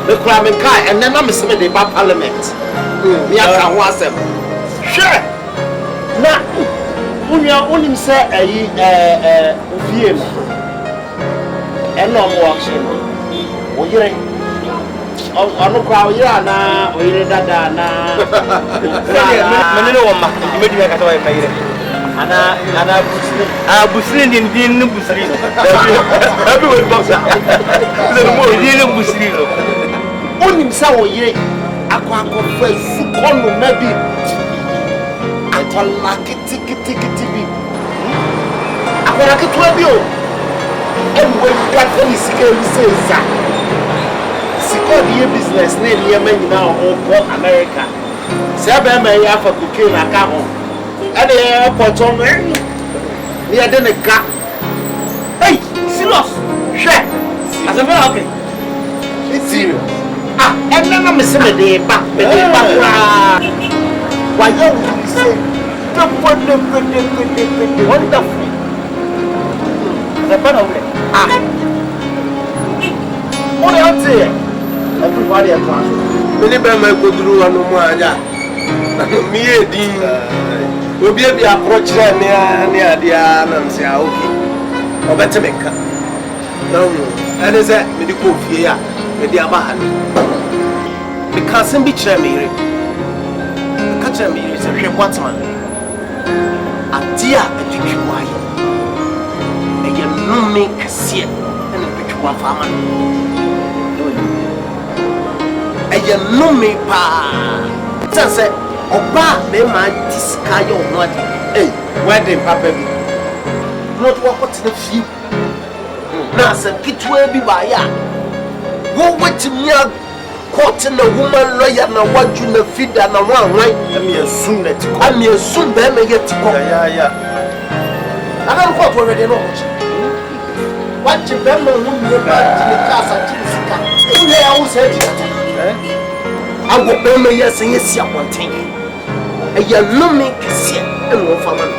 S3: The crime in car and then I'm some the parliament. Me aka ho asem. Sure. Na unya onim se ayi ofie no eno mo auction oyire ono kwa oyire na oyire dada na menene wo ma imedi me kata wa mayire ana busri din busri abi we boxa ze mo din busri no onim se oyire akwa fa fukono nabi akola kiti bi akola kitu abi o enwe gata ni sikeli seza sikodi business na ni nyina o America se aba ma ya fa cocaine aka ho ade airport on ni ade ne ga hey serious share as a very okay it's serious and na me se me de ba why you say wonderful. The better way. What do you say? Everybody at once. Many people go through and no more. Me, we'll be approach near the and say, okay. Or better make no, and is that medical fear with the Abahan? Because some bitch me, catch me is a ship what's man. Adia ejikwai eye no make kase na betwa fama eye no me pa say oba me ma diska yo no ade wedding papa bi no to what na fi na say kitwa bi ba ya wo wetimi court na woman lawyer na waju na fida na wanwan amiasun na tiko amiasun be me get tiko ya ana court already no waju be me hu ni ba ti kasa sika ile ya wo se ti ago be me yes yesi aponten eya no me kese e no fama no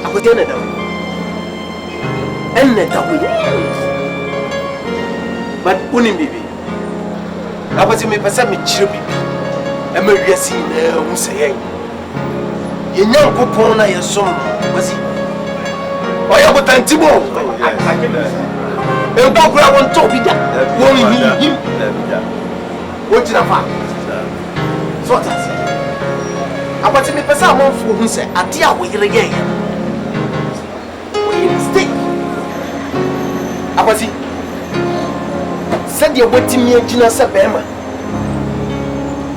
S3: akote na dawo enne dawo but unim bibi Abati me pesa me chire bibi
S10: Am I guessing? Who say? You know, go upon your son, was he? Oh, you got Antibo. And go grab on top of that. Won't him? What did I find? So that's it. I want to make a sound for who said, I dear with you again. We mistake. I was it. Said you're waiting me and Gina Sabema.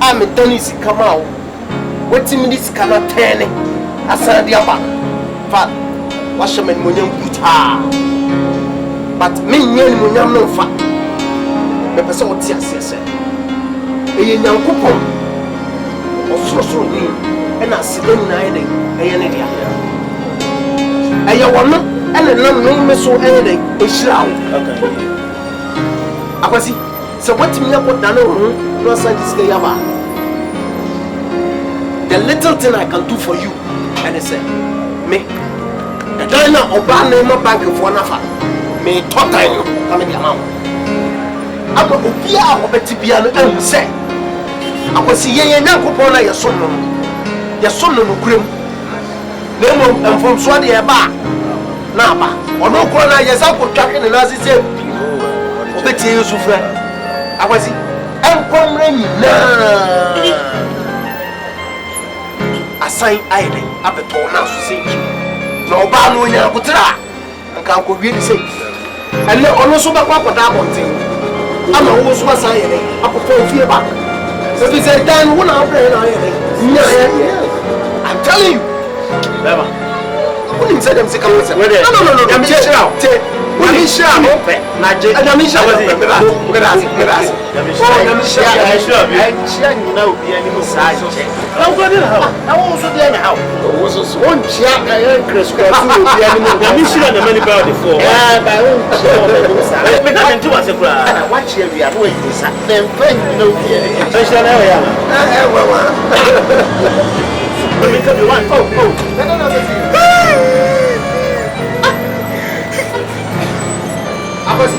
S10: I'm a Dennis come out. Waiting me this cannot turn it. I said the upper. Fat. Wash them and Munyam guitar. But me, Munyam no fat. The person would see us, said. A young couple. So me, and I sit in hiding. I want and a non so anything. A shroud. I was so what me up with Dano, no such as the little thing I can do for you, and I said, me, the diner or ban name of bank of one of her, may talk time coming amount. I'm a Ubia or Betty Piano and say, I was seeing a young couple like your son no cream. Name and from Swadi Aba, Napa, or no corner, yes, I put tracking and as it said, Betty Yusufa. I was it, and come assign idling up a tall now to say, no bano in a putra, and can't go really say. And no also back what I want to. I'm always was I up a phone fear back. So he said, Dan, one hour, I'm telling you. Never. Who didn't say them sick of us? No, I'm just out. I'm sure I'm open. And I'm sure I'm you know, the animal side. I'm going to help. I also did how. One jack, I Chris, the mission of the money about the four. Yeah, my own side. But I do as a brother. I watch you, we are doing this. Then, you know, I shall have. Let me tell you one. Oh, no. I was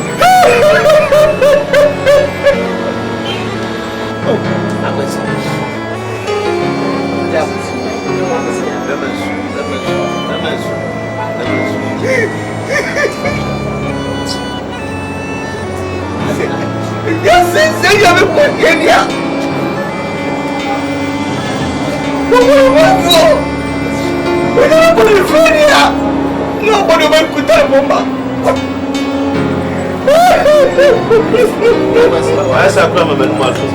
S10: nobody could tell Mama. Why is that problem with Marcus?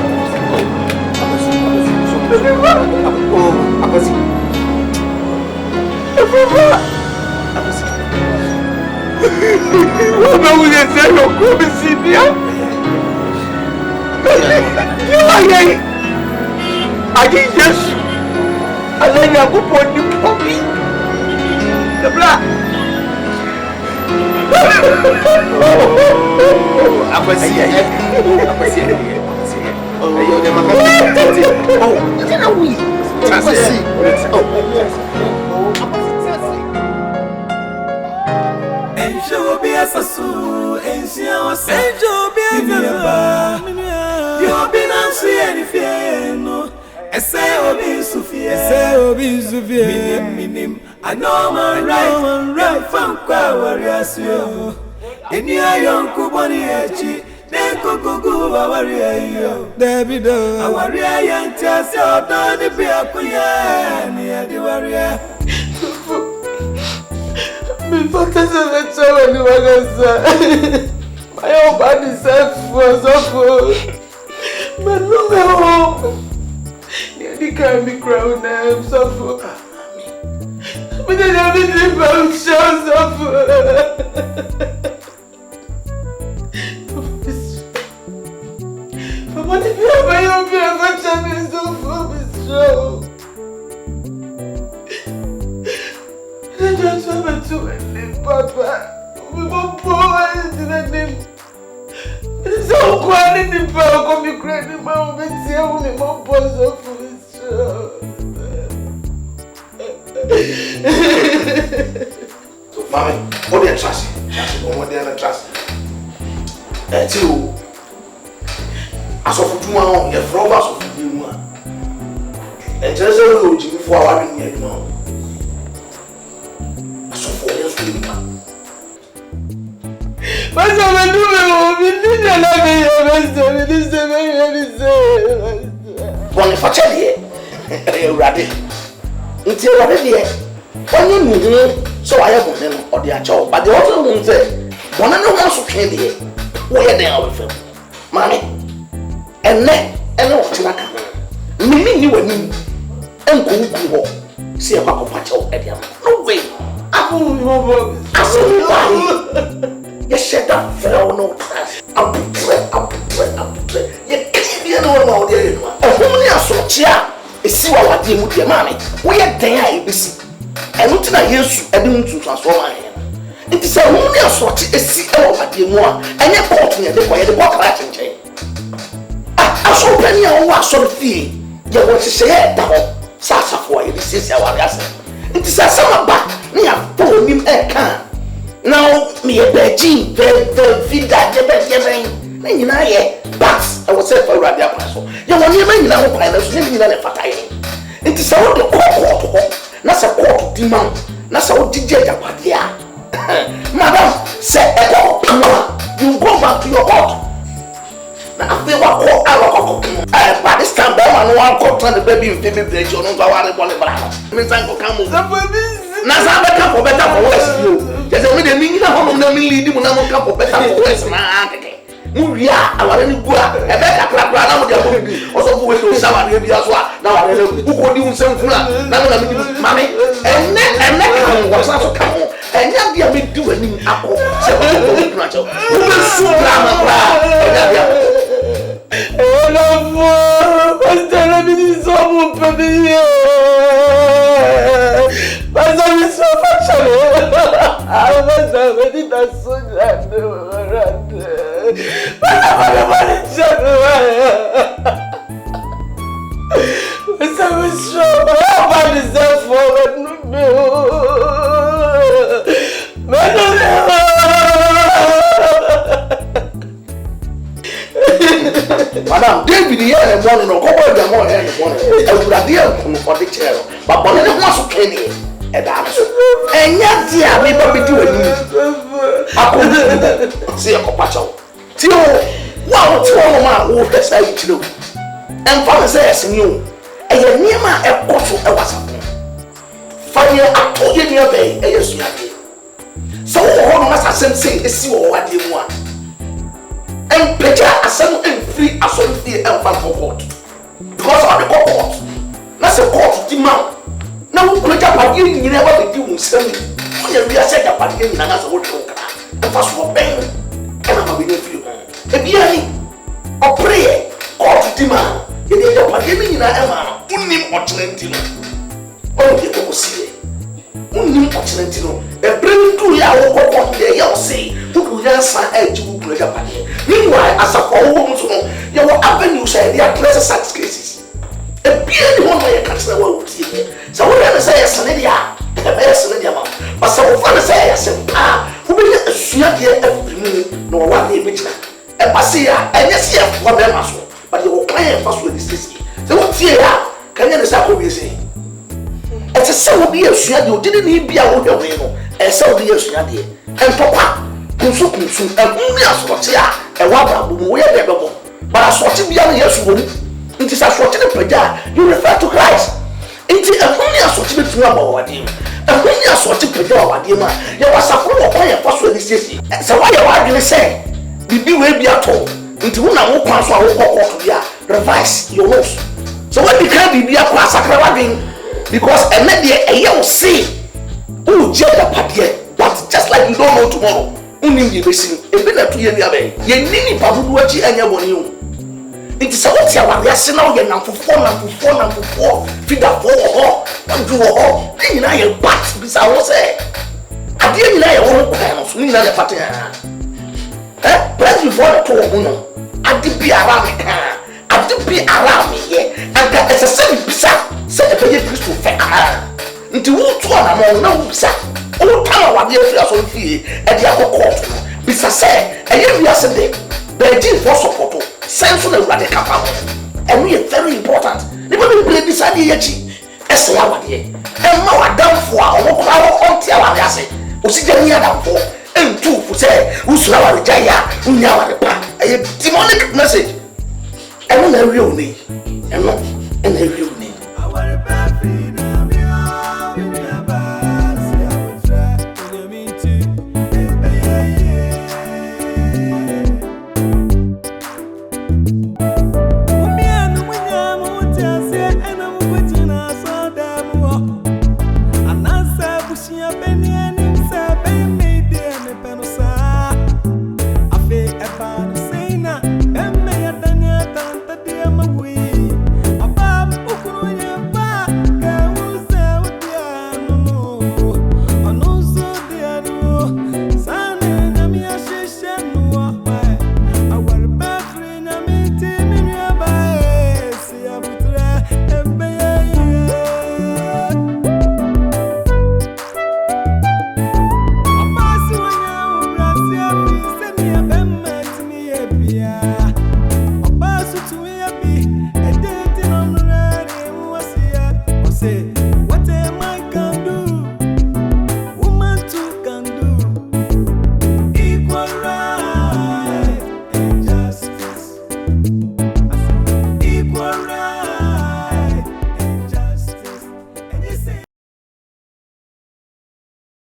S10: I know my right from Warriors. In your young Kubani, then go warrior. David, a warrior, young Chelsea, don't be a queen near the warrior. Before the show, anyone my own body self was awful. But no home. Nearly can't be crowned, I'm so but then everything about shows up. But what if you have my own affection is so full of show? I just want to end Papa. We won't pour into the name. It's so quiet in the park. I'll be crying. Mom, but see, I won't more pause up for this show.
S1: So, Mammy, what do you trust? What do you trust? Until as of tomorrow, your flowers of you,
S3: And just a little Jimmy for our in your so for us to be.
S2: But I'm
S3: so I have one or the actual, but the other one said, one of the ones who came here, where they are with him. Mammy, and then, and no, Chilaka, Mimi, you and me, and go, see a papa patcho at him. No way. I said, you said that fellow no trash. I'll put you can't know there. Only a so chia is see what I did with your mammy. We are there, busy. And not in a years, I didn't transform my hand. It is only a sort of see over the one, and you're porting it by the book Latin chain. I saw plenty of what sort of fee. You want to say that Sasa for you, this is our lesson. It is a summer back, me have told him a can. Now, me a beijing, the feed that the best giving. Then you know, but I was set for Radio Paso. You want to make now, I was living in a fatay. It is all the court. Nasa court demand. Nasa what DJ Japadia. Madam, say a court. You go back to your court. Now, I feel what court I will. By this time, I one court on the baby in baby village. You know, I want to buy. Miss Uncle Camus. Nasa better for better for worse. Just a minute, meaning that home no lead when I'm come for better for worse. Muria, I want to go. A better crap now with your baby. Also, go to someone here as well. Now, I don't know who could do something. Now, mommy, and then was also come on. And now they are doing apple. So, who will soon Madam, David here in the morning, or go over the morning in the morning. I would have dear for the chair, but one of them was okay. And yet, dear, we will be doing it. I couldn't see a copacho. Tio, wow, 2 man who has said to do. And father says, you, and your near man a bottle of was a fire. I told you near bay, and yes, you have. So, all must have say, is you what you want. And picture a son and free as well free and fan for court. Because of the court. That's a court demand. Now we put up a you never be doing something. We are set up at the end and that's a whole talk. The first one pain. And I'm a with you. A being or prayer court demand. You need a pagani in a man. Unim or Trentino. Oh, you go see it. Unim or Trentino. A bring to your walk there, you'll see. Who will answer edge to Japan. Meanwhile, as a whole, your avenues and their places such cases. A being one way I can't say what you hear. So, what I say, a Sanadia, a very Sanadia, but some fun say, I said, who will get a sweet here every minute, nor one day richer. And Passia, and yes, yes, one them as well, but you will claim first with this city. So, what's here? Can you understand what we say? It's a 7 years you didn't need be a wood of him, and 7 years you did. And Papa. Kunsu and only a swatch and what we are there, but a swatch beyond yes, it is a swatch in the prayer. You refer to Christ. It is only a swatch to our dear, and only a swatch to our dear man. You was a full of fire for this city. So, why you are going to say, be will be at all into one I will pass our walk to revise your nose. So, when you can't be a class because a media a young see who judge a party, but just like you don't know tomorrow. Unim ye besin ebe na to ye ni abe ye nini pabudu achi anya boni o nti se wotia wa yase na ye namfofo fida fo ho ndu ho ni na ye bat bisa wo se ade ni na ye wo kwan no so ni na le pate press before the to no ade bi ara me ka ade bi ara me ye anga ese se bisa se e ye Kristo fe ka nti wo to na mo na wo bisa o tell what you feel so feel and you go court bisa say and you are the for support sense the radical and we are very important nipa bebree bi saa deɛ yɛkyi ɛsɛ awadeɛ ɛma wadamfo a ɔwɔ kora ɔnte aware ase osigya ni adamfo ɛntu fo sɛ wosura aware gyae a wonya aware pa ɛyɛ demonic message ɛno na awie wo ne ɛno ɛna awie wo ne
S2: Yeah.